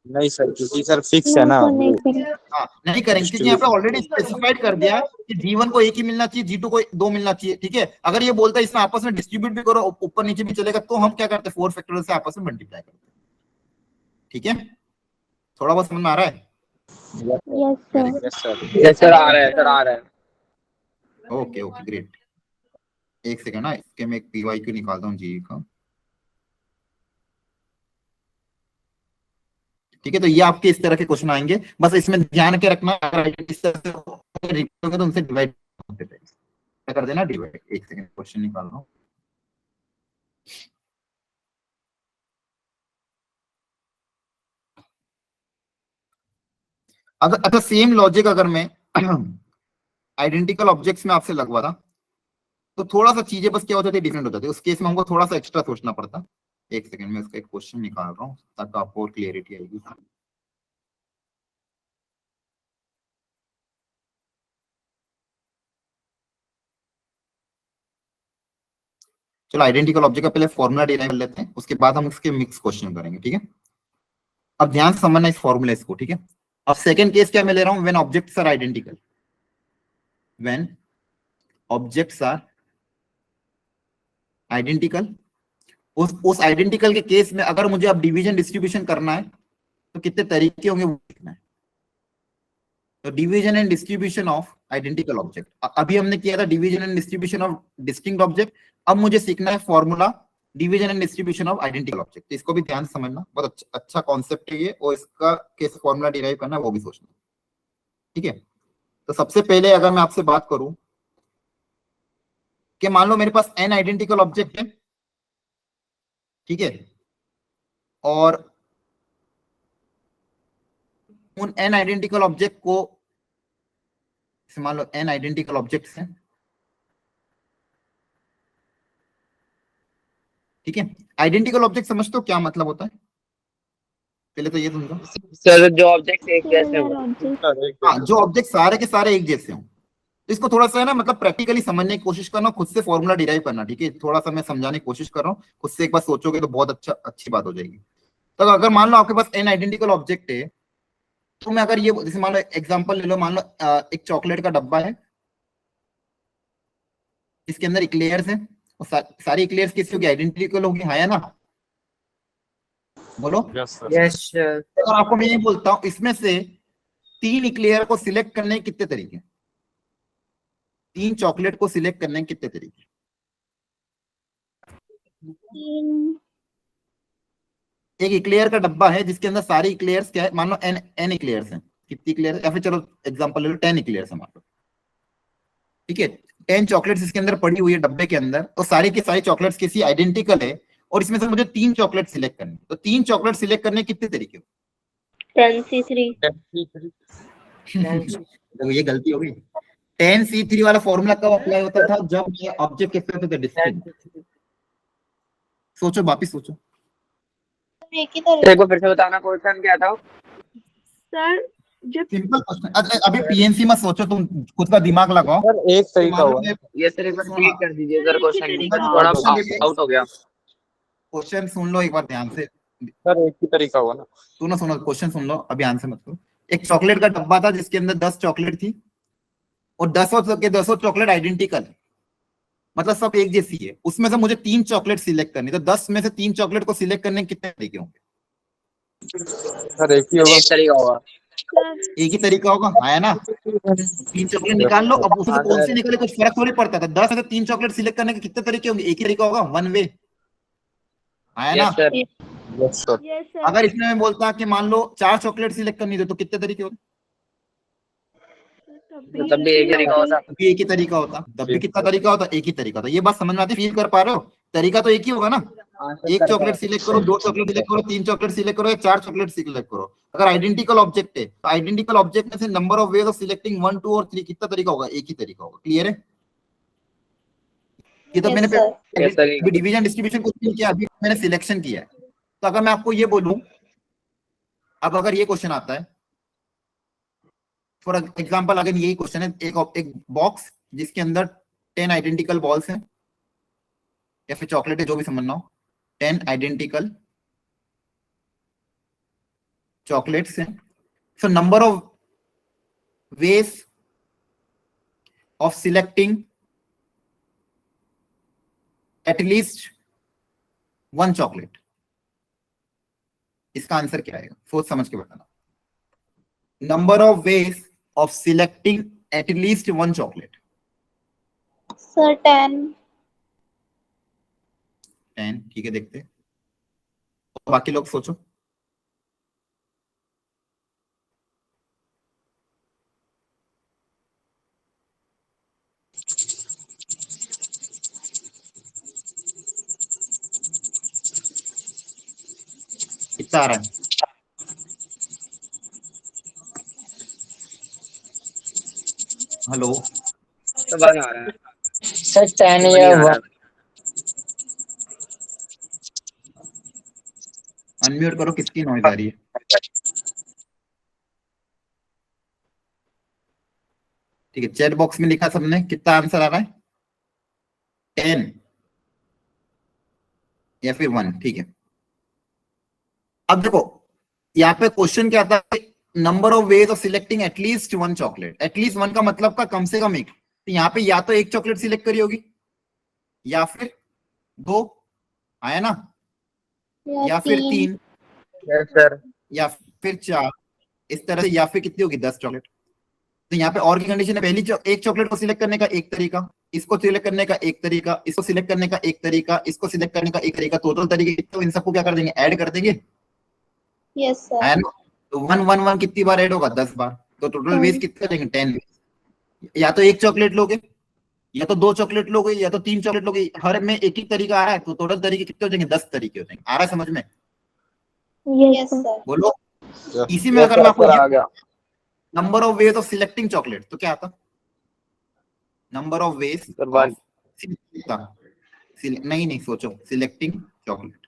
नहीं सर, क्योंकि सर फिक्स है ना। No, sir, नहीं करेंगे। हाँ, नहीं करेंगे, क्योंकि यहाँ पे ऑलरेडी स्पेसिफाइड कर दिया कि G1 को 1 ही मिलना चाहिए, G2 को 2 मिलना चाहिए। ठीक है, अगर ये बोलता है इसमें आपस में डिस्ट्रीब्यूट भी करो, ऊपर नीचे भी चलेगा, तो हम क्या करते हैं, 4 फैक्टोरियल से आपस में मल्टीप्लाई करते हैं। ठीक है, थोड़ा बहुत समझ में आ रहा है। Yes, sir. Yes sir. Yes sir आ रहा है, सर आ रहा है। Okay okay great. एक सेकंड ना, इसके मैं एक PYQ निकालता हूँ जी का। ठीक है, तो ये आपके इस तरह के क्वेश्चन आएंगे, बस इसमें ध्यान के रखना, अगर इस तरह से होगा तो उनसे डिवाइड कर देना, डिवाइड। एक सेकंड क्वेश्चन निकाल रहा हूँ। अगर अच्छा सेम लॉजिक अगर मैं आइडेंटिकल ऑब्जेक्ट्स में आपसे लगवा था, तो थोड़ा सा चीजें बस क्या हो जाती है, डिफरेंट हो जाती है। उस केस में हमको थोड़ा सा एक्स्ट्रा सोचना पड़ता। एक सेकंड में इसका एक क्वेश्चन निकाल रहा हूँ ताकि आपको और क्लियरिटी आएगी। चलो आइडेंटिकल ऑब्जेक्ट का पहले फॉर्मूला डिराइव कर लेते हैं, उसके बाद हम उसके मिक्स क्वेश्चन करेंगे, ठीक है। अब ध्यान से समझना इस फॉर्मूले को, ठीक है। अब सेकंड केस क्या मैं ले रहा हूं, when objects are identical, when objects are identical. उस आइडेंटिकल के केस में अगर मुझे अब डिवीजन डिस्ट्रीब्यूशन करना है तो कितने तरीके होंगे वो देखना है। तो division and distribution of identical object, अभी हमने किया था division and distribution of distinct object, अब मुझे सीखना है formula division and distribution of identical object. इसको भी ध्यान से समझना, बहुत अच्छा कॉन्सेप्ट है ये, और इसका कैसे फॉर्मूला डिराइव करना है वो भी सोचना, ठीक है। तो सबसे पहले अगर मैं आपसे बात करूं कि मान लो मेरे पास n आइडेंटिकल ऑब्जेक्ट है, ठीक है, और उन n आइडेंटिकल ऑब्जेक्ट को, मान लो n आइडेंटिकल ऑब्जेक्ट्स हैं, ठीक है। आइडेंटिकल ऑब्जेक्ट समझते हो क्या मतलब होता है, पहले तो ये समझो। सर जो ऑब्जेक्ट एक जैसे Similar हो, object. हाँ, जो ऑब्जेक्ट सारे के सारे एक जैसे हों। तो इसको थोड़ा सा है ना, मतलब प्रैक्टिकली समझने की कोशिश करना, खुद से फॉर्मूला डिराइव करना, ठीक है। थोड़ा सा मैं समझाने की कोशिश कर रहा हूँ, खुद से एक बार सोचोगे तो बहुत अच्छी बात हो जाएगी। तो अगर मान लो आपके पास n आइडेंटिकल ऑब्जेक्ट है, तो मैं अगर ये जैसे मान लो एग्जांपल ले लो, मान लो एक चॉकलेट का डब्बा है, इसके अंदर इक्लेयर्स है, और सारी इक्लेयर्स किसी होगी, आइडेंटिकल होगी, हाँ या ना, बोलो। Yes sir. और आपको मैं ये बोलता हूँ, इसमें से 3 इक्लेयर को सिलेक्ट करने के कितने तरीके, 3 चॉकलेट को सिलेक्ट करने के कितने तरीके। एक इक्लेयर का डब्बा है जिसके अंदर सारी इक्लेयर्स क्या है, मान लो n इक्लेयर्स हैं, कितनी इक्लेयर्स, या फिर चलो एग्जांपल ले लो 10 इक्लेयर्स है मान लो, ठीक है। 10 चॉकलेट्स इसके अंदर पड़ी हुई है डब्बे के अंदर, और सारी की सारी चॉकलेट्स किसी आइडेंटिकल है, और इसमें से मुझे 3 चॉकलेट सिलेक्ट करनी, तो 3 चॉकलेट सिलेक्ट करने के कितने तरीके हो। 10C3. तो ये गलती हो गई। 10C3 वाला फॉर्मूला कब अप्लाई होता था, जब ये ऑब्जेक्ट कैसे होते थे, डिस्टिंक्ट। सोचो, वापिस सोचो। एक ही तरह. तेरे को फिर से बताना क्वेश्चन क्या था। सर जब सिंपल क्वेश्चन, अभी पीएनसी मत सोचो, तुम खुद का दिमाग लगाओ। सर एक तरीका हुआ है। ये सर एक बार रिपीट कर दीजिए सर, क्वेश्चन थोड़ा आउट हो गया। क्वेश्चन सुन लो एक बार ध्यान से, सर एक ही तरीका हुआ ना। सुनो सुनो, क्वेश्चन सुन लो, अभी आंसर मत करो। एक चॉकलेट का डब्बा था जिसके अंदर 10 चॉकलेट थी, और 10 चॉकलेट आइडेंटिकल, मतलब सब एक जैसी है। उसमें से मुझे 3 चॉकलेट सिलेक्ट करनी, तो 10 में से 3 चॉकलेट को सिलेक्ट करने के कितने तरीके होंगे। सर एक ही होगा। एक तरीका होगा। एक ही तरीका होगा, आया ना। 3 चॉकलेट निकाल लो, अब उसमें से कौन सी निकले कुछ फर्क थोड़ी पड़ता था। 10 में से 3 चॉकलेट सिलेक्ट करने के कितने तरीके होंगे, एक ही तरीका होगा, वन वे, आया ना। Yes sir. Yes sir. Yes sir अगर इसमें मैं बोलता कि मान लो 4 चॉकलेट सिलेक्ट करनी थी, तो कितने तरीके होते, तब भी एक तरीका होता। तब भी एक ही तरीका होता। तब भी कितना तरीका होता, एक ही तरीका होता। ये बात समझ में आती, फील कर पा रहे हो, तरीका तो एक ही होगा ना। एक चॉकलेट सिलेक्ट करो, 2 चॉकलेट सिलेक्ट करो, 3 चॉकलेट सिलेक्ट करो, या 4 चॉकलेट सिलेक्ट करो। अगर आइडेंटिकल ऑब्जेक्ट है, तो आइडेंटिकल ऑब्जेक्ट में से number of ways of selecting 1, 2 और 3 कितना तरीका होगा, एक ही तरीका होगा। क्लियर है। ये तो Yes, मैंने sir. अभी डिवीजन डिस्ट्रीब्यूशन कुछ नहीं किया, अभी मैंने सिलेक्शन किया है। तो अगर मैं आपको ये बोलूं, अब अगर ये क्वेश्चन आता है, फॉर एग्जांपल अगर यही क्वेश्चन है, एक बॉक्स जिसके अंदर 10 आइडेंटिकल बॉल्स हैं, या फिर चॉकलेट है, जो भी समझना हो, 10 आइडेंटिकल चॉकलेट्स हैं। So number of ways of selecting at least 1 chocolate, इसका आंसर क्या आएगा, सोच समझ के बताना। Number of ways of selecting at least 1 chocolate. Sir, 10. 10, ठीक है, देखते हैं। तो बाकी लोग सोचो। कितना आ रहा है, हेलो, तो बन आ रहा है सर 10 नहीं या आ रहा 1। है। अनम्यूट करो, किसकी नॉइज आ रही है। ठीक है, चैट बॉक्स में लिखा सबने, कितना आंसर आ रहा है, 10। या फिर 1, ठीक है। अब देखो यहाँ पे क्वेश्चन क्या था, number of ways of selecting at least 1 chocolate. At least 1 का मतलब का कम से कम एक, तो यहाँ पे या तो 1 चॉकलेट सिलेक्ट करी होगी या फिर 2, आया ना, या फिर 3 यस सर। या फिर 4, इस तरह से, या फिर कितनी होगी 10 चॉकलेट। तो यहाँ पे और की कंडीशन है, पहली एक चॉकलेट को सिलेक्ट करने का एक तरीका, इसको सिलेक्ट करने का एक तरीका, इसको सिलेक्ट करने का एक तरीका, इसको सिलेक्ट करने का एक तरीका, टोटल तरीके कितने, इन सबको क्या कर देंगे, ऐड कर देंगे। Yes sir. है ना, तो 1 1 1 कितनी बार ऐड होगा, 10 बार, तो टोटल वेज कितने देंगे, 10 वेज। या तो 1 चॉकलेट लोगे, या तो 2 चॉकलेट लोगे, या तो 3 चॉकलेट लोगे, हर में एक ही तरीका आ रहा है, तो टोटल तरीके कितने हो जाएंगे, 10 तरीके हो जाएंगे। आ रहा है समझ में, Yes, यस sir. सर। बोलो। इसी में अगर मैं आपको आ गया। Number of ways of selecting chocolate, तो क्या आता, नंबर ऑफ वेज सर 1। नहीं सोचो, सिलेक्टिंग चॉकलेट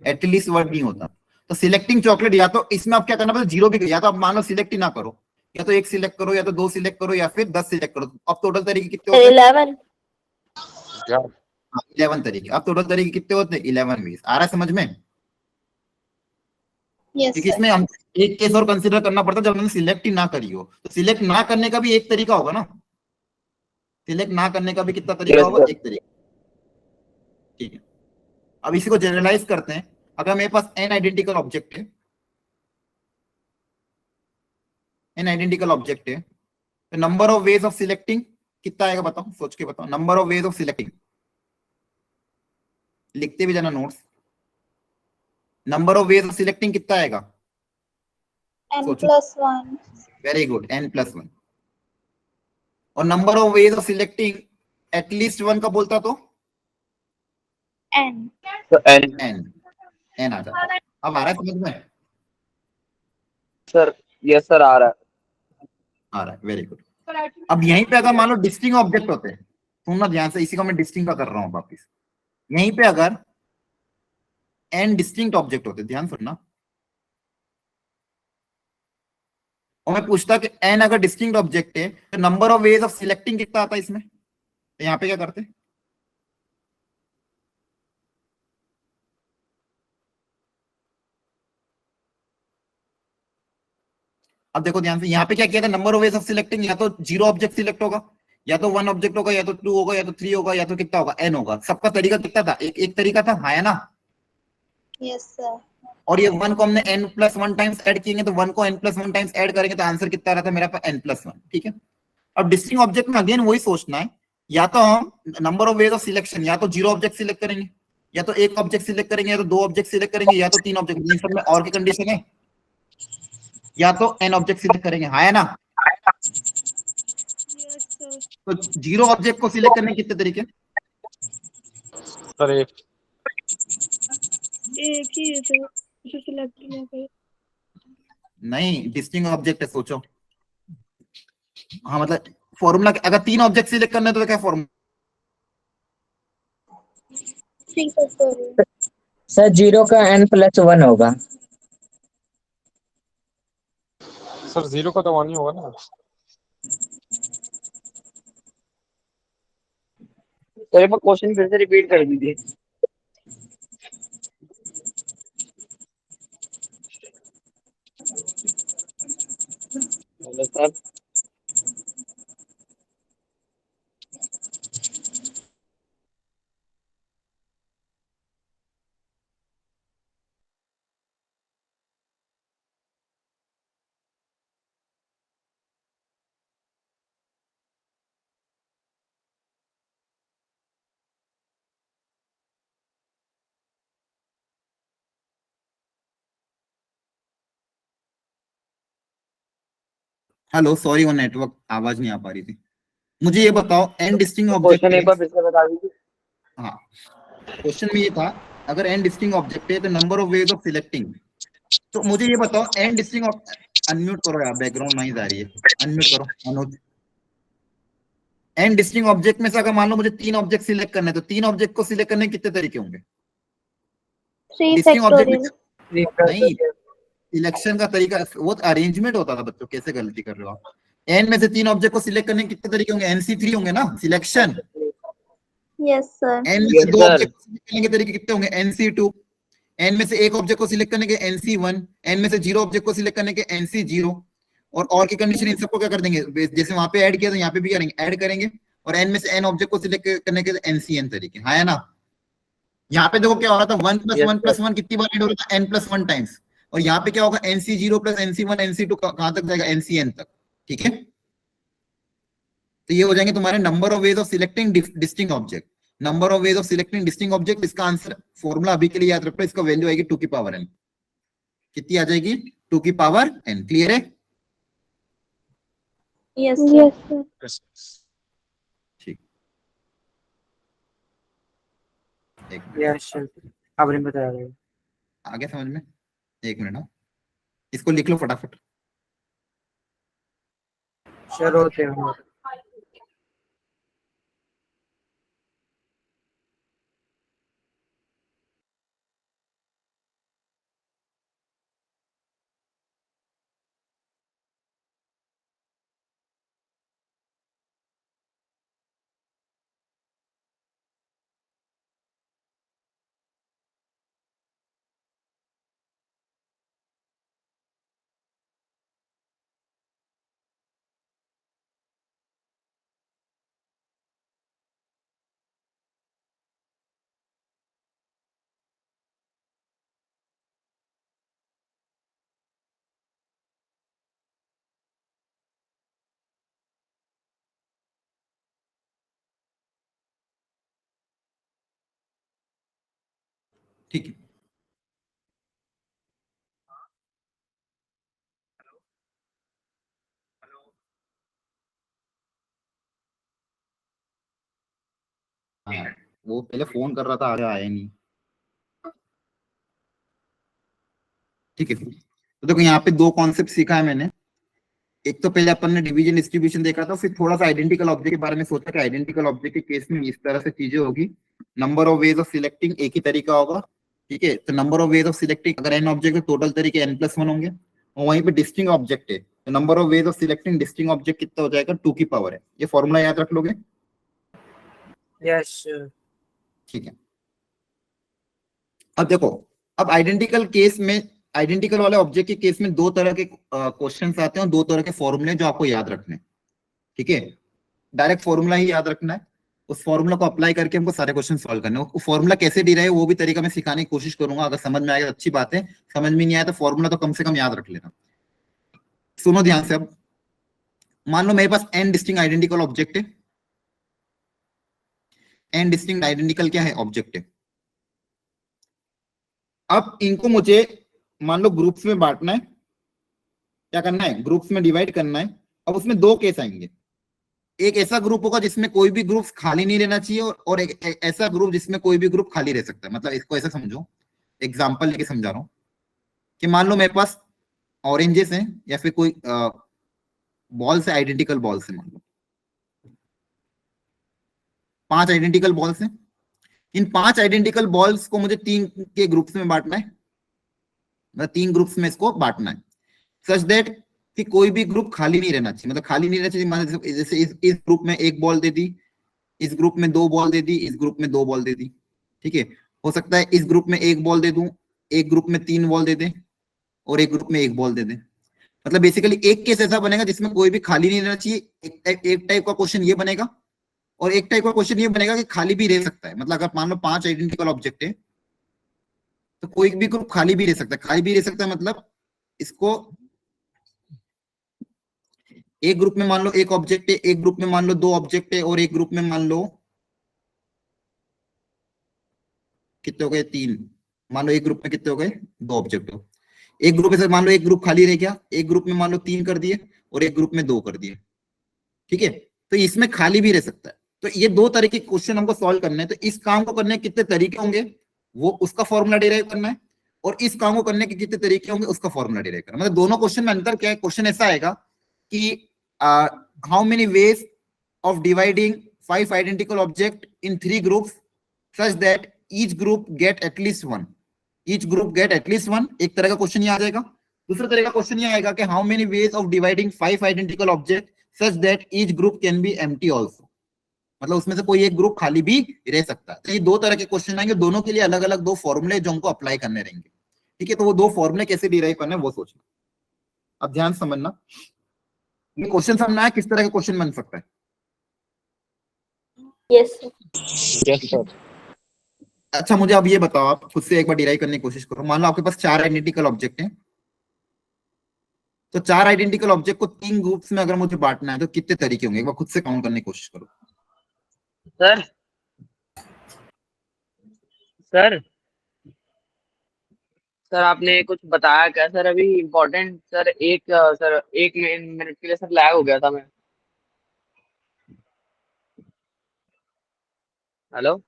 एटलीस्ट वर्ड नहीं होता। तो सिलेक्टिंग चॉकलेट, या तो इसमें आप क्या करना पड़ता, जीरो भी, या तो आप मान लो सिलेक्ट ही ना करो, या तो 1 सिलेक्ट करो, या तो 2 सिलेक्ट करो, या फिर 10 सिलेक्ट करो। अब टोटल तरीके कितने होते हैं, 11। 11 तरीके। अब टोटल तरीके कितने होते हैं, 11 वेज। आ रहा है समझ में, यस क्योंकि सर। इसमें हम एक केस और कंसीडर करना पड़ता है, जब हमने सिलेक्ट ही ना करी हो, तो सिलेक्ट ना करने का भी एक तरीका होगा ना, सिलेक्ट ना करने का भी कितना तरीका Yes, होगा, sir. एक तरीका, ठीक है। अब इसी को जनरलाइज करते हैं, अगर मेरे पास n आइडेंटिकल ऑब्जेक्ट है, n आइडेंटिकल ऑब्जेक्ट है, तो number of ways of selecting कितना आएगा, बताओ, सोच के बताओ। Number of ways of selecting, लिखते भी जाना notes, number of ways of selecting कितना आएगा, n+1। Very good, n+1। और number of ways of selecting at least 1 का बोलता तो n। तो n। n आ जाता है। अब आ रहा है समझ में, सर यस सर आ रहा है। आ रहा है, वेरी गुड। अब यहीं पे अगर मान लो डिस्टिंग ऑब्जेक्ट होते हैं, सुनना ध्यान से, इसी को मैं डिस्टिंग का कर रहा हूं वापिस। यहीं पे अगर n डिस्टिंक्ट ऑब्जेक्ट होते, ध्यान सुनना, और मैं पूछता कि n अगर डिस्टिंक्ट ऑब्जेक्ट है, तो number of ways of selecting कितना आता है इसमें, तो यहाँ पे क्या करते, अब देखो ध्यान से, यहाँ पे क्या किया था, number of ways of selecting, या तो 0 ऑब्जेक्ट सिलेक्ट होगा, या तो 1 ऑब्जेक्ट होगा, या तो 2 होगा, या तो 3 होगा, या तो कितना होगा, n होगा। सबका तरीका कितना था, एक तरीका था, हाँ है ना। Yes sir. और ये 1 को हमने n+1 टाइम्स ऐड किएंगे, तो 1 को n+1 टाइम्स ऐड करेंगे, तो आंसर कितना रहता है मेरा पास, n+1, ठीक है। अब डिस्टिंक्ट ऑब्जेक्ट में अगेन वही सोचना है, या तो हम number of ways of selection, या तो 0 ऑब्जेक्ट सिलेक्ट करेंगे, या तो 1 ऑब्जेक्ट सिलेक्ट करेंगे, या तो 2 ऑब्जेक्ट सिलेक्ट करेंगे, या तो 3 ऑब्जेक्ट, इन सब में और की कंडीशन है, या तो n ऑब्जेक्ट सिलेक्ट करेंगे, हाँ है ना। Yes, sir. तो 0 ऑब्जेक्ट को सिलेक्ट करने के कितने तरीके, सर एक एक ही है सर, जो सिलेक्ट ना करे। नहीं, डिस्टिंक्ट ऑब्जेक्ट है, सोचो। हाँ मतलब फॉर्मूला, अगर 3 ऑब्जेक्ट सिलेक्ट करने तो क्या फॉर्मूला, 3 फैक्टोरियल। सर 0 का n+1 होगा। सर 0 का तो 1 ही होगा ना। सर एक बार क्वेश्चन फिर से रिपीट कर दीजिए। Hello sir. हेलो सॉरी, वो नेटवर्क आवाज नहीं आ पा रही थी। मुझे ये बताओ, n डिस्टिंक्ट ऑब्जेक्ट क्वेश्चन है, एक बार फिर से बता दीजिए। हाँ क्वेश्चन में ये था, अगर n डिस्टिंक्ट ऑब्जेक्ट है, तो number of ways of selecting, तो मुझे ये बताओ n डिस्टिंक्ट, अनम्यूट करो यार, बैकग्राउंड नॉइज आ रही है, अनम्यूट करो अनुज। n डिस्टिंक्ट ऑब्जेक्ट में से अगर मान लो मुझे 3 ऑब्जेक्ट सिलेक्ट करने, तो 3 ऑब्जेक्ट को सिलेक्ट करने के कितने तरीके होंगे, 3 डिस्टिंक्ट ऑब्जेक्ट में फैक्टोरियल। नहीं, सिलेक्शन का तरीका वो अरेंजमेंट होता था बच्चों, कैसे गलती कर रहे हो आप। n में से 3 ऑब्जेक्ट को सिलेक्ट करने के कितने तरीके होंगे, nc3 होंगे ना, सिलेक्शन। Yes, sir. n में Yes, से दो sir. ऑब्जेक्ट सिलेक्ट करने के तरीके कितने होंगे? NC2, n में से एक ऑब्जेक्ट को सिलेक्ट करने के NC1, n में से 0 ऑब्जेक्ट को सिलेक्ट करने के NC0, और की कंडीशन इन सबको क्या कर देंगे, जैसे वहां पे ऐड किया तो यहाँ पे भी ऐड करेंगे, और n में से n ऑब्जेक्ट को सिलेक्ट करने के NCN तरीके, हाँ है ना? यहाँ पे देखो क्या हो रहा था, 1 + 1 + 1 कितनी बार ऐड हो रहा था? n + 1 टाइम्स, और यहाँ पे क्या होगा? NC0 + NC1 NC2 कहां तक जाएगा? NCN तक, ठीक है? तो ये हो जाएंगे तुम्हारे number of ways of selecting distinct object. Number of ways of selecting distinct object, इसका आंसर फॉर्मूला अभी के लिए याद रखो, इसका वैल्यू आएगी 2 की पावर n। कितनी आ जाएगी? 2 की पावर n। क्लियर है? Yes, sir. Yes, sir. ठीक, एक मिनट, Yes, sir. आपने बताया। आगे समझ में? एक मिनट ना, इसको लिख लो फटाफट। सर होते हैं। ठीक है, हाँ, वो पहले फोन कर रहा था, आगे आया नहीं। ठीक है, तो देखो यहाँ पे दो कॉन्सेप्ट सीखा है मैंने। एक तो पहले अपन ने डिवीजन डिस्ट्रीब्यूशन देखा था, फिर थोड़ा सा आइडेंटिकल ऑब्जेक्ट के बारे में सोचा कि आइडेंटिकल ऑब्जेक्ट के केस में इस तरह से चीजें होगी। Number of ways of selecting एक ही तरीका होगा, ठीक है? तो number of ways of selecting, अगर n ऑब्जेक्ट है टोटल तरीके n+1 होंगे, और वहीं पे डिस्टिंक्ट ऑब्जेक्ट है तो number of ways of selecting distinct object कितना हो जाएगा? 2 की पावर है। ये फॉर्मूला याद रख लोगे? Yes sir. ठीक है, अब देखो, अब आइडेंटिकल केस में, आइडेंटिकल वाले ऑब्जेक्ट के केस में दो तरह के क्वेश्चंस आते हैं और दो तरह के फॉर्मूले जो आपको याद रखने हैं, ठीक है? डायरेक्ट फॉर्मूला ही याद रखना है, उस फॉर्मूला को अप्लाई करके हमको सारे क्वेश्चन सॉल्व करने हैं। वो फॉर्मूला कैसे डिराइव वो भी तरीका मैं सिखाने की कोशिश करूंगा, अगर समझ में आएगा तो अच्छी बात है, समझ में नहीं आया तो फॉर्मूला तो कम से कम याद रख लेना। सुनो ध्यान से, अब मान लो मेरे पास n डिस्टिंक्ट आइडेंटिकल ऑब्जेक्ट है। n डिस्टिंक्ट आइडेंटिकल क्या है? ऑब्जेक्ट है। अब इनको मुझे मान लो ग्रुप्स में बांटना है। क्या करना है? ग्रुप्स में डिवाइड करना है। अब उसमें दो केस आएंगे, एक ऐसा ग्रुप होगा जिसमें कोई भी ग्रुप खाली नहीं रहना चाहिए, और एक ऐसा ग्रुप जिसमें कोई भी ग्रुप खाली रह सकता है। मतलब इसको ऐसा समझो, एग्जांपल लेके समझा रहा हूं कि मान लो मेरे पास ऑरेंजेस हैं या फिर कोई बॉल्स है, आइडेंटिकल बॉल्स है, मान लो 5 आइडेंटिकल बॉल्स हैं। इन 5 आइडेंटिकल बॉल्स को मुझे 3 के ग्रुप्स में बांटना है, मतलब 3 ग्रुप्स में इसको बांटना है, सच दैट कि कोई भी ग्रुप खाली नहीं रहना चाहिए। मतलब खाली नहीं रहना चाहिए, मतलब जैसे इस ग्रुप में 1 बॉल दे दी, इस ग्रुप में 2 बॉल दे दी, इस ग्रुप में 2 बॉल दे दी, ठीक है? हो सकता है इस ग्रुप में 1 बॉल दे दूं, एक ग्रुप में 3 बॉल दे दे, और एक ग्रुप में 1 बॉल दे दे। मतलब बेसिकली एक केस ऐसा बनेगा जिसमें कोई भी खाली नहीं रहना चाहिए। एक टाइप का क्वेश्चन ये बनेगा, और एक टाइप का क्वेश्चन ये बनेगा कि खाली भी रह सकता है। मतलब अगर मान लो 5 आइडेंटिकल ऑब्जेक्ट है तो कोई भी ग्रुप खाली भी रह सकता है। खाली भी रह सकता है मतलब इसको एक ग्रुप में मान लो 1 ऑब्जेक्ट है, एक ग्रुप में मान लो 2 ऑब्जेक्ट है, और एक ग्रुप में मान लो कितने हो गए? 3। मान लो एक ग्रुप में कितने हो गए? 2 ऑब्जेक्ट हो। एक ग्रुप ऐसे मान लो एक ग्रुप खाली रह गया, एक ग्रुप में मान लो 3 कर दिए और एक ग्रुप में 2 कर दिए, ठीक है? तो इसमें खाली भी रह सकता है। तो ये 2 तरह के क्वेश्चन हमको सॉल्व करने हैं। तो इस काम को करने के कितने तरीके होंगे वो उसका फॉर्मूला डिराइव करना है, और इस काम को करने के कितने तरीके होंगे उसका फॉर्मूला डिराइव करना। मतलब दोनों क्वेश्चन में अंतर क्या है? क्वेश्चन ऐसा आएगा कि how many ways of dividing 5 identical object in 3 groups such that each group get at least 1। Each group get at least 1 एक तरह का क्वेश्चन ये आ जाएगा। दूसरा तरह का क्वेश्चन ये आएगा कि how many ways of dividing 5 identical object such that each group can be empty also। मतलब उसमें से कोई एक ग्रुप खाली भी रह सकता है। तो ये दो तरह के क्वेश्चन आएंगे, दोनों के लिए अलग अलग दो फॉर्मूले जो हमको अप्लाई करने रहेंगे। ठीक है, तो वो दो फॉर्मूले कैसे डिराइव करने हैं वो सोचना। अब ध्यान से समझना, ये क्वेश्चन समझना है किस तरह का क्वेश्चन बन सकता है। Yes, sir. Yes sir. अच्छा मुझे अब ये बताओ, आप खुद से एक बार डिराइव करने की कोशिश करो। मान लो आपके पास 4 आइडेंटिकल ऑब्जेक्ट हैं, तो 4 आइडेंटिकल ऑब्जेक्ट को 3 ग्रुप्स में अगर मुझे बांटना है तो कितने तरीके होंगे, एक बार खुद से काउंट करने की कोशिश करो। सर सर सर आपने कुछ बताया क्या सर अभी इम्पोर्टेंट? सर एक मिनट के लिए सर लैग हो गया था मैं। हेलो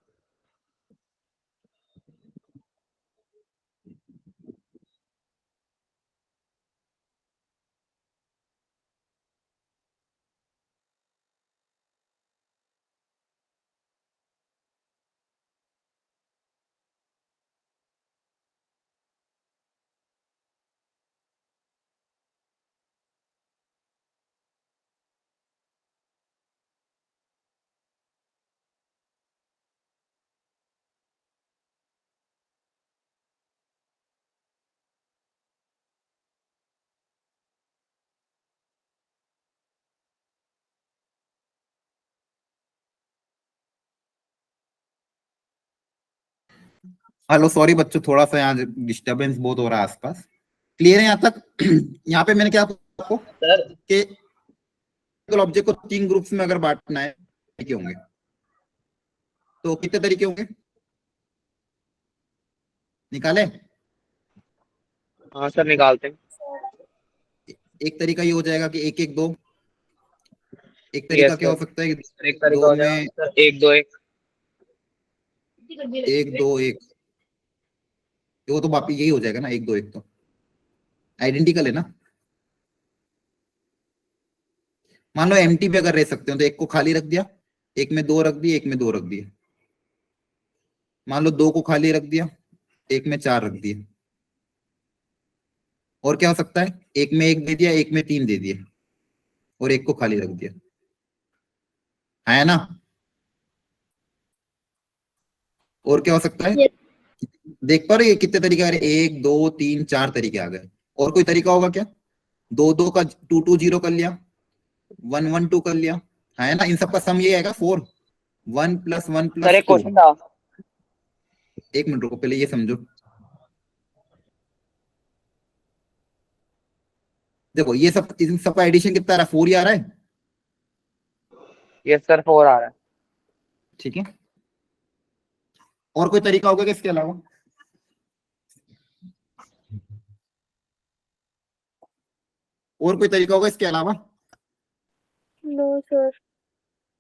हेलो सॉरी बच्चों, थोड़ा सा यहाँ डिस्टरबेंस बहुत हो रहा है आसपास। क्लियर है यहाँ तक? यहाँ पे मैंने क्या आपको सर कि ऑब्जेक्ट को 3 ग्रुप्स में अगर बांटना है तरीके होंगे, तो कितने तरीके होंगे निकाले? हाँ सर निकालते हैं। एक तरीका ये हो जाएगा कि 1 1 2। एक तरीका यस क्या हो सर, सकता है कि एक तरीका दो हो जाएगा में सर 1 2 1। 1 2 1, वो तो वापिस यही हो जाएगा ना, 1 2 1 तो आइडेंटिकल है ना। मान लो एम्प्टी पे अगर रह सकते हो तो एक को खाली रख दिया, एक में 2 रख दिए, एक में 2 रख दिए। मान लो 2 को खाली रख दिया, एक में 4 रख दिए। और क्या हो सकता है, एक में 1 दे दिया, एक में 3 दे दिए, और एक को खाली रख दिया, है ना। और क्या हो सकता है, Yes. देख पा रहे हो ये कितने तरीके आ रहे? 1 2 3 4 तरीके आ गए। और कोई तरीका होगा क्या? 2 2 का 2 2 0 कर लिया, 1 1 2 कर लिया, है ना। इन सबका सम ये आएगा 4, 1 + 1 सर एक + 2। क्वेश्चन था। एक मिनट रुको, पहले ये समझो। देखो ये सब, इन सबका एडिशन कितना आ रहा है? 4 ही आ रहा है। यस सर 4 आ रहा है। ठीक है, और कोई तरीका होगा क्या इसके अलावा? और कोई तरीका होगा इसके अलावा? No sir.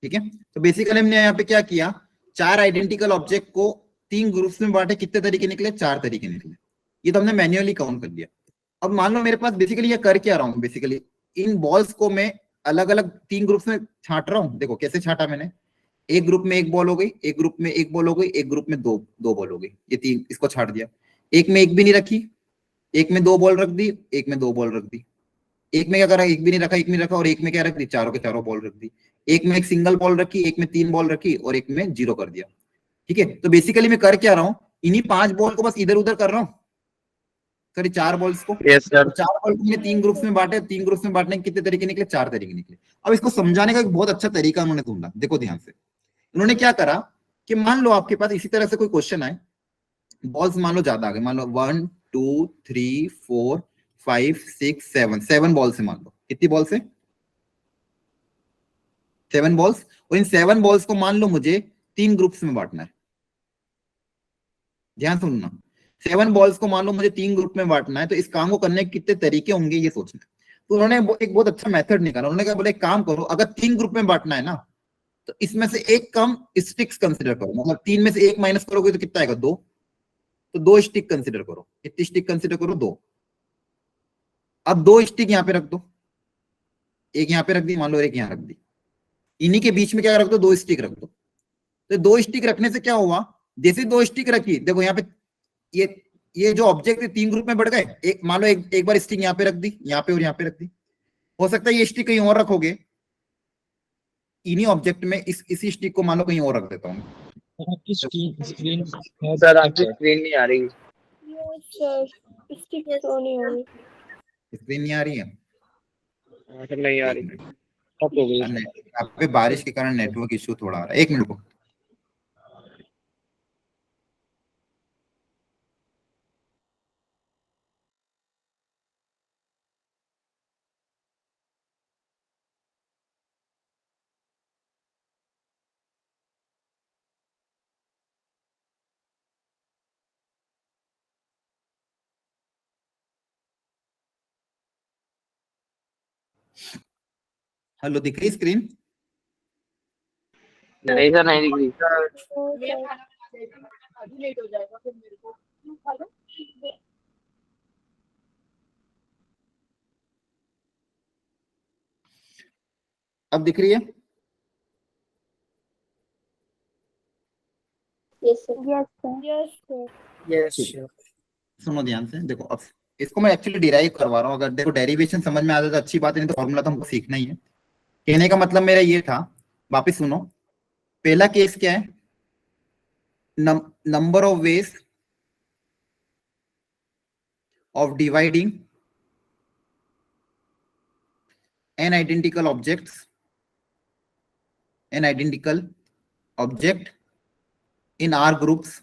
ठीक है, तो बेसिकली हमने यहाँ पे क्या किया, 4 आइडेंटिकल ऑब्जेक्ट को 3 ग्रुप्स में बांटे, कितने तरीके निकले? 4 तरीके निकले। ये तो हमने मैन्युअली काउंट कर लिया। अब मान लो मेरे पास बेसिकली ये कर क्या रहा हूँ, बेसिकली इन बॉल्स को मैं अलग अलग 3 ग्रुप्स में छांट रहा हूँ। देखो कैसे छांटा मैंने, एक ग्रुप में 1 बॉल हो गई, एक ग्रुप में 1 बॉल हो गई, एक ग्रुप में 2 बॉल हो गई, ये 3, इसको छाट दिया। एक में 1 भी नहीं रखी, एक में 2 बॉल रख दी, एक में 2 बॉल रख दी। एक में क्या करा, 1 भी नहीं रखा, 1 में रखा, और एक में क्या रख दी, चारों के चारों बॉल रख दी। एक में एक सिंगल बॉल रखी, एक में 3 बॉल रखी, और एक में 0 कर दिया। ठीक है, तो बेसिकली मैं कर क्या रहा हूँ, इन्हीं 5 बॉल को बस इधर उधर कर रहा हूँ, करीब 4 बॉल्स को। Yes sir. 4 बॉल को 3 ग्रुप्स में बांटे, 3 ग्रुप्स में बांटने के कितने तरीके निकले? 4 तरीके निकले। अब इसको समझाने का एक बहुत अच्छा तरीका उन्होंने ढूंढा, देखो ध्यान से। उन्होंने क्या करा कि मान लो आपके पास इसी तरह से कोई क्वेश्चन आए, बॉल्स मान लो ज्यादा आ गए, मान लो 1 2 3 4 5 6 7, 7 बॉल्स है। मान लो कितनी बॉल्स है? 7 बॉल्स। और इन 7 बॉल्स को मान लो मुझे 3 ग्रुप्स में बांटना है। ध्यान सुनना, 7 बॉल्स को मान लो मुझे 3 ग्रुप में बांटना है, तो इस काम को करने के कितने तरीके होंगे ये सोचना। तो उन्होंने एक बहुत अच्छा मेथड निकाला। उन्होंने कहा बोले एक काम करो, अगर 3 ग्रुप में बांटना है ना, तो इसमें से एक कम स्टिक्स कंसिडर करो। मतलब 3 में से 1 माइनस करोगे तो कितना आएगा? 2। तो 2 स्टिक कंसिडर करो। कितनी स्टिक कंसिडर करो? 2। अब 2 स्टिक यहाँ पे रख दो, एक यहाँ पे रख दी, मान लो एक यहाँ रख दी। इन्हीं के बीच में क्या रख दो? 2 स्टिक रख दो। तो 2 स्टिक रखने से क्या हुआ, जैसे 2 स्टिक रखी, देखो यहाँ पे ये जो ऑब्जेक्ट है 3 ग्रुप में बढ़ गए। एक मान लो एक बार स्टिक यहाँ पे रख दी, यहाँ पे और यहाँ पे रख दी। हो सकता है ये स्टिक कहीं और रखोगे इन्हीं ऑब्जेक्ट में इसी स्टिक को मान लो कहीं और रख देता हूँ। आपकी स्क्रीन सर आपकी स्क्रीन नहीं आ रही। यस सर, स्टिक तो नहीं हो रही। स्क्रीन नहीं आ रही है? सर नहीं आ रही। हो गई। यहाँ पे बारिश के कारण नेटवर्क इश्यू थोड़ा आ रहा है, 1 मिनट को। हेलो, दिख रही स्क्रीन? नहीं सर नहीं दिख रही। अब दिख रही है? Yes, sir. Yes, sir. Yes sir. Yes सुनो ध्यान से, देखो अब इसको मैं एक्चुअली डिराइव करवा रहा हूँ। अगर देखो डेरिवेशन समझ में आ जाए तो अच्छी बात है, नहीं तो फॉर्मूला तो हमको सीखना ही है। कहने का मतलब मेरा ये था, वापिस सुनो। पहला केस क्या है? Number of ways of dividing n identical object in R groups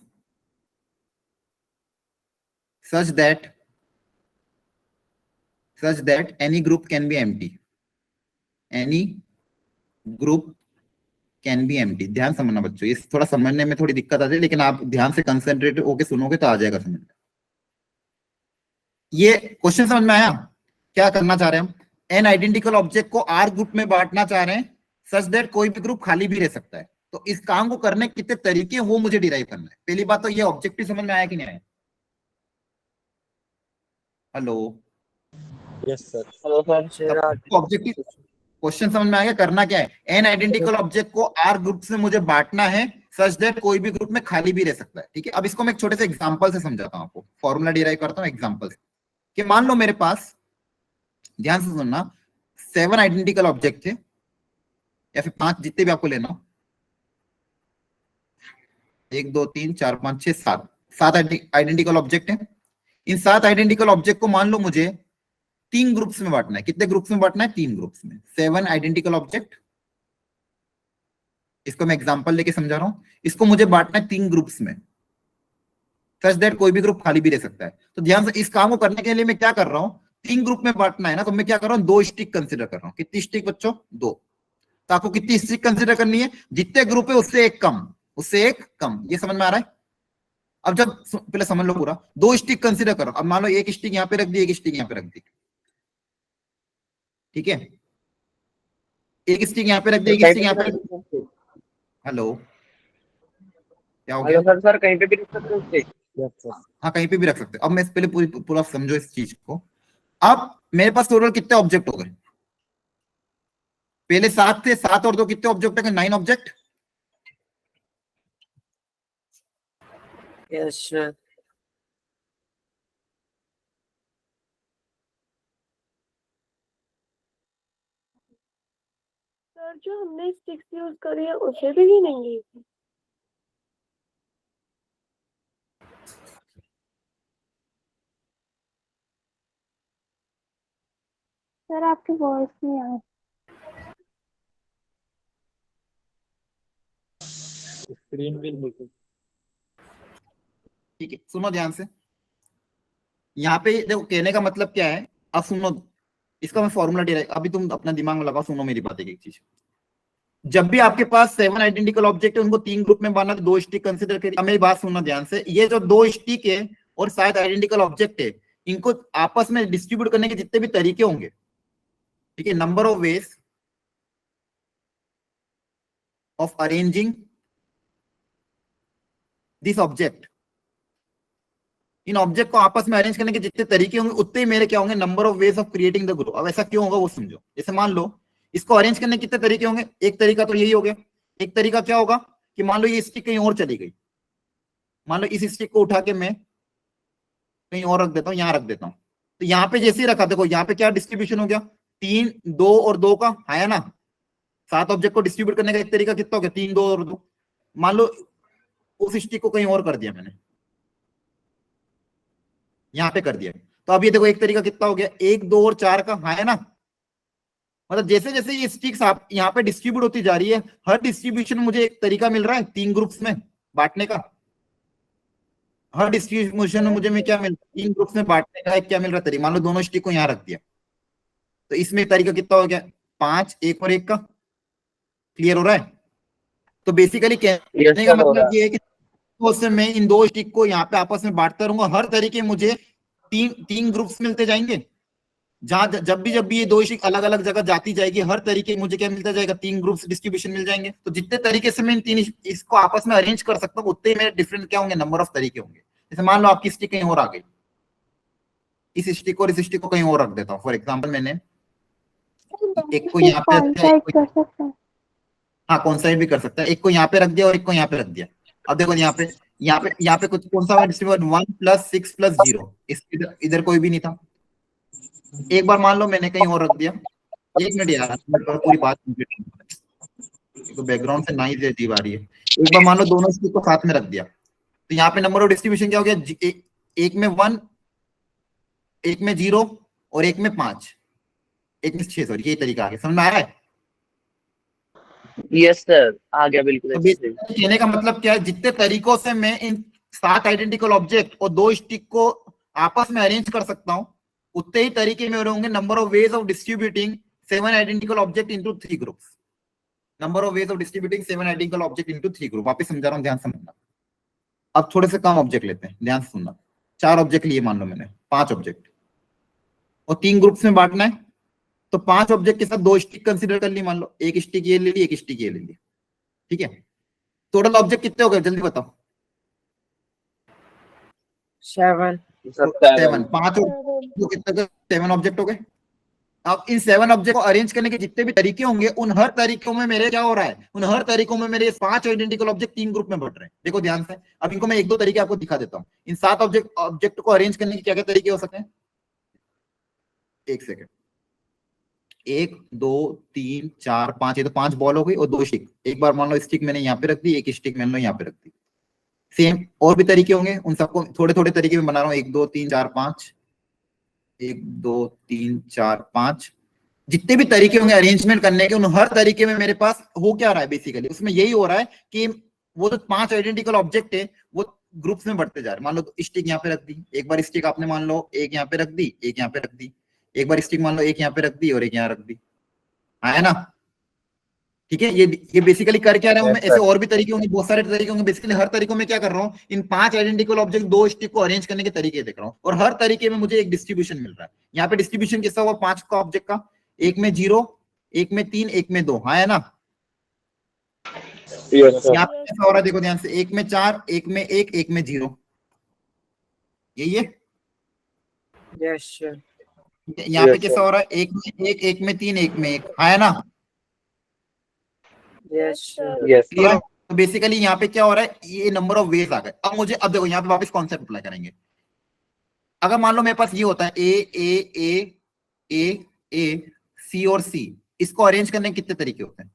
such that any group can be empty. Any group can be empty. ध्यान समझना बच्चों, ये थोड़ा समझने में थोड़ी दिक्कत आती है, लेकिन आप ध्यान से कंसंट्रेट होके सुनोगे तो आ जाएगा समझ में। ये क्वेश्चन समझ में आया? क्या करना चाह रहे हैं हम? एन आइडेंटिकल ऑब्जेक्ट को आर ग्रुप में बांटना चाह रहे हैं सच दैट कोई भी ग्रुप खाली भी रह सकता है। तो इस काम को करने के कितने तरीके वो मुझे डिराइव करना है। पहली बात तो ये ऑब्जेक्टिव समझ में आया कि नहीं आया? Hello, yes sir. Hello sir. Objective question समझ में आ गया? करना क्या है? एन आइडेंटिकल ऑब्जेक्ट को आर ग्रुप में मुझे बांटना है सच दैट कोई भी ग्रुप में खाली भी रह सकता है। ठीक है, अब इसको मैं एक छोटे से एग्जांपल से समझाता हूं आपको। फॉर्मूला डिराइव करता हूं एग्जांपल से। कि मान लो मेरे पास, ध्यान से सुनना, 7 आइडेंटिकल ऑब्जेक्ट थे, या फिर 5, जितने भी आपको लेना हो। 1 2 3 4 5 6 7 आइडेंटिकल ऑब्जेक्ट है। इन 7 आइडेंटिकल ऑब्जेक्ट को मान लो मुझे 3 ग्रुप्स में बांटना है। कितने ग्रुप्स में बांटना है? 3 ग्रुप्स में। 7 आइडेंटिकल ऑब्जेक्ट, इसको मैं एग्जांपल लेके समझा रहा हूं। इसको मुझे बांटना है 3 ग्रुप्स में सच दैट कोई भी ग्रुप खाली भी रह सकता है। तो ध्यान से, इस काम को करने के लिए मैं क्या कर रहा हूं? 3 ग्रुप में बांटना है ना, तो मैं क्या कर रहा हूं? 2 स्टिक कंसिडर कर रहा हूं। कितनी स्टिक बच्चों? 2। तो आपको कितनी स्टिक कंसिडर करनी है? जितने ग्रुप है उससे एक कम। ये समझ में आ रहा है? अब जब पहले समझ लो पूरा। 2 स्टिक कंसिडर करो। अब मान लो एक स्टिक यहां पे रख दी, एक स्टिक यहां पे रख दी। ठीक है, एक स्टिक यहां पे रख दी, एक स्टिक यहां पे रख दी। हेलो, क्या हो गया? सर कहीं पे भी रख सकते हो स्टिक? हाँ, कहीं पे भी रख सकते हो। अब मैं पहले पूरा समझो इस चीज को। अब मेरे पास टोटल कितने ऑब्जेक्ट हो गए? पहले 7 थे, 7 और 2 कितने ऑब्जेक्ट है? 9 ऑब्जेक्ट। Yes sir. सर जो हमने स्टिक्स यूज करी है उसे भी गिनेंगे? सर आपकी वॉइस नहीं आ रही। स्क्रीन भी बिल्कुल। ठीक है, सुनो ध्यान से। यहाँ पे देखो, कहने का मतलब क्या है, अब सुनो। इसका मैं फॉर्मूला डिराइव, अभी तुम अपना दिमाग में लगाओ, सुनो मेरी बात। एक चीज, जब भी आपके पास 7 आइडेंटिकल ऑब्जेक्ट है, उनको 3 ग्रुप में बांटना, 2 स्टिक कंसिडर करिए। अब मेरी बात सुनना ध्यान से। ये जो 2 स्टिक है और 7 आइडेंटिकल ऑब्जेक्ट है, इनको आपस में डिस्ट्रीब्यूट करने के जितने भी तरीके होंगे, ठीक है, number of ways of arranging this object, in object को आपस में अरेंज करने के जितने तरीके होंगे उतने ही मेरे क्या होंगे? Number of ways of creating the group. अब ऐसा क्यों होगा वो समझो। जैसे मान लो इसको अरेंज करने के कितने तरीके होंगे? एक तरीका तो यही हो गया। एक तरीका क्या होगा कि मान लो ये स्टिक कहीं और चली गई। मान लो इस स्टिक को उठा के मैं कहीं और रख देता हूं, यहां रख देता हूं। तो यहाँ पे जैसे ही रखा, देखो यहाँ पे क्या डिस्ट्रीब्यूशन हो गया? 3 2 और 2 का, आया ना? 7 ऑब्जेक्ट को डिस्ट्रीब्यूट करने का एक तरीका कितना हो गया, 3 2 और 2। मान लो उस स्टिक को कहीं और कर दिया मैंने, यहाँ पे कर दिया, तो अब ये देखो एक तरीका कितना हो गया, 1 2 और 4 का, हाँ है ना। मतलब जैसे जैसे ये स्टिक्स आप यहाँ पे डिस्ट्रीब्यूट होती जा रही है, हर डिस्ट्रीब्यूशन में मुझे एक तरीका मिल रहा है 3 ग्रुप्स में बांटने का। हर डिस्ट्रीब्यूशन में मुझे में क्या मिल रहा है, 3 ग्रुप्स में बांटने का एक क्या मिल रहा है तरीका। मान लो दोनों स्टिक को यहाँ रख दिया, तो इसमें तरीका कितना हो गया, 5 1 और 1 का। क्लियर हो रहा है? तो बेसिकली कहने का मतलब ये है कि मैं इन दो स्टिक को यहाँ पे आपस में बांटता रहूंगा, हर तरीके मुझे तीन ग्रुप्स मिलते जाएंगे। जहां जब भी ये दो स्टिक अलग अलग जगह जाती जाएगी, हर तरीके मुझे क्या मिलता जाएगा, 3 ग्रुप्स डिस्ट्रीब्यूशन मिल जाएंगे। तो जितने तरीके से मैं इन 3 इसको आपस में अरेंज कर सकता हूँ, उतने मेरे डिफरेंट क्या होंगे, नंबर ऑफ तरीके होंगे। जैसे मान लो आपकी स्टिक कहीं और आ गई, इस स्टिक और इस स्टिक को कहीं और रख देता हूँ। फॉर एग्जाम्पल मैंने एक को यहाँ पे रख दिया, कर सकते हैं। हाँ कॉन्साइड भी कर सकता है, एक को यहाँ पे रख दिया और एक को यहाँ पे रख दिया। अब देखो यहाँ पे कुछ कौन सा डिस्ट्रीब्यूट 1 + 6 + 0, इधर कोई भी नहीं था। एक बार मान लो मैंने कहीं और रख दिया, 1 मिनट यार पूरी बात तो बैकग्राउंड से नॉइज अजीब आ रही है। एक बार मान लो दोनों स्टिक को साथ में रख दिया, तो यहाँ पे नंबर ऑफ डिस्ट्रीब्यूशन क्या हो गया, एक में 1, एक में 0 और एक में 5, एक में 6, सॉरी यही तरीका आ गया। समझ में आ रहा है? यस सर, आ गया बिल्कुल तो अच्छे से। कहने का मतलब क्या है, जितने तरीकों से मैं इन 7 आइडेंटिकल ऑब्जेक्ट और 2 स्टिक को आपस में अरेंज कर सकता हूं, उतने ही तरीके में होंगे number of ways of distributing 7 identical object into 3 groups. Number of ways of distributing 7 identical object into 3 group. वापस समझा रहा हूं, ध्यान से समझना। अब थोड़े से कम ऑब्जेक्ट लेते हैं, ध्यान से सुनना। 4 ऑब्जेक्ट लिए मान लो मैंने, 5 ऑब्जेक्ट और 3 ग्रुप्स में बांटना है, तो 5 ऑब्जेक्ट के साथ 2 स्टिक कंसीडर कर ली। मान लो एक स्टिक ये ले ली, एक स्टिक ये ले ली, ठीक है। टोटल ऑब्जेक्ट कितने हो गए, जल्दी बताओ। 7 5 कितने, 7 ऑब्जेक्ट हो गए। अब इन 7 ऑब्जेक्ट को अरेंज करने के जितने भी तरीके होंगे, उन हर तरीकों में मेरे क्या हो रहा है, उन हर तरीकों में मेरे 5 आइडेंटिकल ऑब्जेक्ट 3 ग्रुप में बढ़ रहे हैं। देखो ध्यान से, अब इनको मैं 1-2 तरीके आपको दिखा देता हूँ। इन 7 ऑब्जेक्ट को अरेंज करने के क्या क्या तरीके हो सकते हैं, 1 सेकेंड, 1 2 3 4 5, ये तो 5 बॉल हो गई और 2 स्टिक। एक बार मान लो स्टिक मैंने यहाँ पे रख दी, एक स्टिक मान लो यहाँ पे रख दी। सेम और भी तरीके होंगे, उन सबको थोड़े थोड़े तरीके में बना रहा हूँ। 1 2 3 4 5, 1 2 3 4 5, जितने भी तरीके होंगे अरेंजमेंट करने के, उन हर तरीके में मेरे पास हो क्या रहा है, बेसिकली उसमें यही हो रहा है कि वो जो 5 आइडेंटिकल ऑब्जेक्ट है वो ग्रुप्स में बढ़ते जा रहे हैं। मान लो स्टिक यहाँ पे रख दी, एक बार स्टिक आपने मान लो एक यहाँ पे रख दी, एक यहाँ पे रख दी, एक बार स्टिक मान लो एक यहाँ पे रख दी और एक यहाँ रख दी, है ना। ठीक है, ये बेसिकली कर क्या रहा हूं मैं, ऐसे और भी तरीके होंगे, बहुत सारे तरीके होंगे। बेसिकली हर तरीकों में क्या कर रहा हूँ, इन 5 आइडेंटिकल ऑब्जेक्ट 2 स्टिक को अरेंज करने के तरीके देख रहा हूँ, और हर तरीके में मुझे एक डिस्ट्रीब्यूशन मिल रहा है। यहाँ पे डिस्ट्रीब्यूशन किसका हुआ, 5 का ऑब्जेक्ट का, एक में 0, एक में 3, एक में 2, है ना। यहाँ पे कैसा हो रहा है, देखो ध्यान से, एक में 4, एक में 1, एक में 0, यही है। यहाँ पे कैसा हो रहा है, एक में 1, एक में 3, एक में 1, है ना। क्लियर। तो बेसिकली यहाँ पे क्या हो रहा है, ये नंबर ऑफ वेज आ गए। अब मुझे, अब देखो यहाँ पे वापस कॉन्सेप्ट अप्लाई करेंगे। अगर मान लो मेरे पास ये होता है ए सी और सी, इसको अरेंज करने के कितने तरीके होते हैं,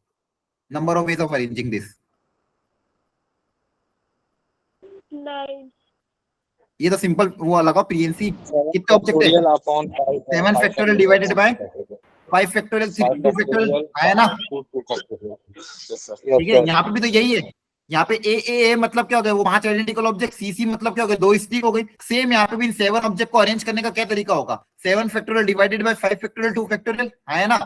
number of ways of arranging this. 9। ये तो सिंपल वो लगा पीएनसी। कितने ऑब्जेक्ट है, 7 factorial divided bye 5 factorial 2 factorial, है ना। ठीक है, यहाँ पे भी तो यही है। यहाँ पे ए मतलब क्या हो गया, वो 5 आइडेंटिकल ऑब्जेक्ट, सी मतलब क्या हो गया, 2 स्टिक हो गई। सेम यहाँ पे भी इन 7 ऑब्जेक्ट को अरेंज करने का क्या तरीका होगा, 7 factorial divided bye 5 factorial 2 factorial, है ना।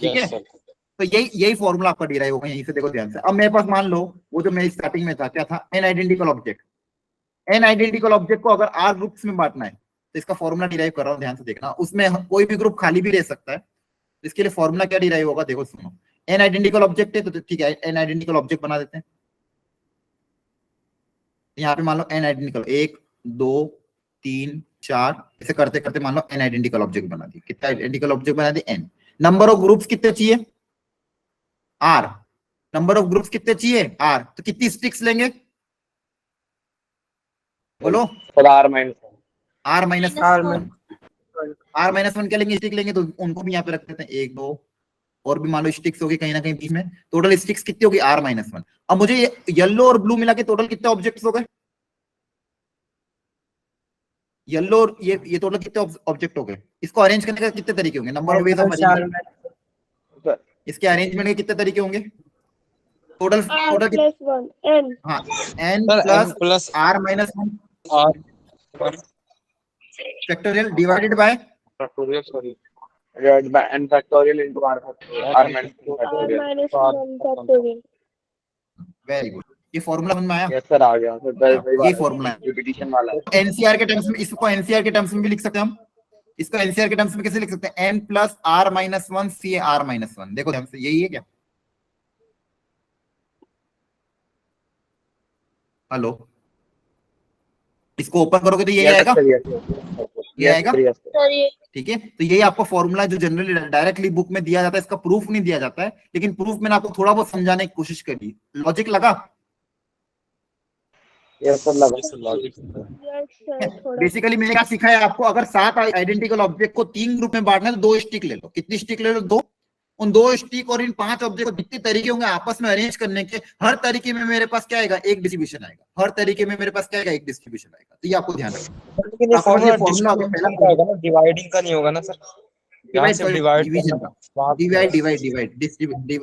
ठीक है, तो यही फॉर्मूला आपका डिराइव होगा यहीं से। देखो ध्यान से, अब मेरे पास मान लो वो जो मेरी स्टार्टिंग में था, क्या था, n identical object. N identical object को अगर आर ग्रुप्स में बांटना है, तो इसका फॉर्मूला डिराइव कर रहा हूं, ध्यान से देखना। उसमें कोई भी ग्रुप खाली भी रह सकता है, इसके लिए फॉर्मूला क्या डिराइव होगा, देखो सुनो। एन आइडेंटिकल ऑब्जेक्ट है तो ठीक है, एन आइडेंटिकल ऑब्जेक्ट बना देते हैं। यहाँ पे मान लो एन आइडेंटिकल 1 2 3 4, ऐसे करते करते मान लो एन आइडेंटिकल ऑब्जेक्ट बना दिए। कितना आइडेंटिकल ऑब्जेक्ट बना दिए, एन। नंबर ऑफ ग्रुप्स कितने चाहिए, आर। नंबर ऑफ ग्रुप्स कितने चाहिए, आर। तो कितनी स्टिक्स लेंगे, बोलो। R minus r minus R- r minus 1 क्या लेंगे, स्टिक लेंगे, तो उनको भी यहाँ पे रख देते हैं, 1 2 और भी मान लो स्टिक्स होगी कहीं ना कहीं बीच में, टोटल स्टिक्स कितनी होगी R-1। अब मुझे येलो और ब्लू मिला के टोटल कितने ऑब्जेक्ट्स हो गए? येलो और ये टोटल कितने ऑब्जेक्ट हो गए? इसको अरेंज करने का कितने तरीके होंगे? Number of ways of arrangement, इसके अरेंजमेंट के कितने तरीके होंगे? Total R plus 1 N. हाँ, n sir plus plus R-1 R factorial divided bye factorial sorry divided by n factorial into r factorial, r minus n R factorial. minus 1 factorial. Very good. ये formula समझ में आया? Yes sir, आ गया sir. ये formula है repetition वाला है। NCR के टर्म्स में, इसको एनसीआर के टर्म्स में भी लिख सकते हैं हम। इसको एनसीआर के टर्म्स में कैसे लिख सकते हैं? n प्लस R-1 सी R-1। देखो ध्यान से, यही है क्या? हेलो, इसको ओपन करोगे तो यही आएगा, ये आएगा, सर ये ठीक है। तो यही आपका फॉर्मूला जो जनरली डायरेक्टली बुक में दिया जाता है, इसका प्रूफ नहीं दिया जाता है, लेकिन प्रूफ मैंने आपको थोड़ा बहुत समझाने की कोशिश करी। लॉजिक लगा? यस सर लगा। लॉजिक Yes sir, थोड़ा बेसिकली मैंने क्या सिखाया आपको, अगर 7 आइडेंटिकल ऑब्जेक्ट को 3 ग्रुप में बांटना है तो 2 स्टिक ले लो। कितनी स्टिक ले लो? 2। उन 2 स्टिक और इन 5 ऑब्जेक्ट को जितने तरीके होंगे आपस में अरेंज करने के, हर तरीके में मेरे पास क्या आएगा? एक डिस्ट्रीब्यूशन आएगा। हर तरीके में मेरे पास क्या आएगा? एक डिस्ट्रीब्यूशन आएगा। तो ये आपको ध्यान रखना। लेकिन ये आपको ये फॉर्मूला फॉर्मूला होगा पहला होगा ना, डिवाइडिंग का नहीं होगा ना सर? यहाँ से डिवाइड डिवीजन का,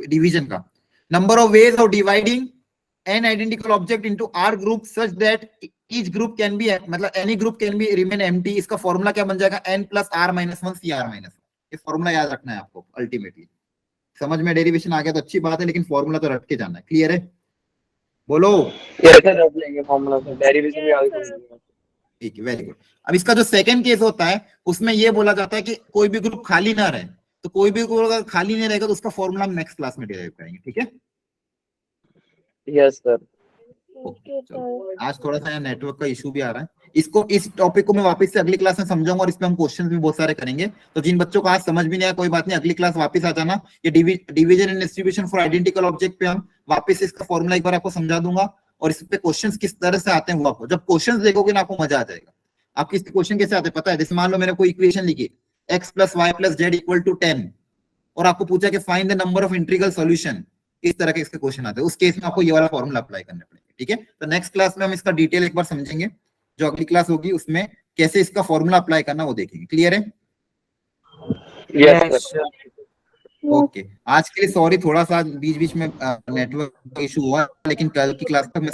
डिवीजन का। Number of ways of dividing n identical object into r group such that each group can be, मतलब any group can be remain empty। इसका फॉर्मूला क्या बन जाएगा? n प्लस R-1 सी R-1। ये formula याद रखना है आपको अल्टीमेटली। समझ में डेरिवेशन आ गया तो अच्छी बात है, लेकिन फॉर्मूला तो रट के जाना है। क्लियर है? बोलो। यस सर, रख लेंगे फॉर्मूला से, डेरिवेशन भी आगे करेंगे। ठीक है, वेरी गुड। अब इसका जो सेकंड केस होता है उसमें ये बोला जाता है कि कोई भी ग्रुप खाली ना रहे। तो कोई भी ग्रुप अगर खाली नहीं रहेगा तो उसका फॉर्मूला हम नेक्स्ट क्लास में डिराइव करेंगे, ठीक है? Yes sir. okay sir. आज थोड़ा सा नेटवर्क का इशू भी आ रहा है। इसको, इस टॉपिक को मैं वापस से अगली क्लास में समझाऊंगा और इस पे हम क्वेश्चंस भी बहुत सारे करेंगे। तो जिन बच्चों को आज समझ भी नहीं आया कोई बात नहीं, अगली क्लास वापस आ जाना। ये division and distribution for identical object पे हम वापस इसका फॉर्मूला एक बार आपको समझा दूंगा और इस पे क्वेश्चंस किस तरह से आते हैं वो आपको, जब क्वेश्चंस देखोगे ना आपको मजा आ जाएगा। आपके इस क्वेश्चन कैसे आते हैं पता है? जैसे मान लो मैंने कोई इक्वेशन लिखी x + y + z = 10 और आपको पूछा कि find the number of integral solution, इस तरह के इसके क्वेश्चन आते हैं। उस केस में आपको ये वाला फॉर्मूला अप्लाई करना पड़ेगा, ठीक है? तो नेक्स्ट क्लास में हम इसका डिटेल एक बार समझेंगे। जो अगली क्लास होगी उसमें कैसे इसका फॉर्मूला अप्लाई करना वो देखेंगे। क्लियर है? Yes sir. ओके। आज के लिए सॉरी, थोड़ा सा बीच बीच में नेटवर्क का इशू हुआ, लेकिन कल की क्लास तक मैं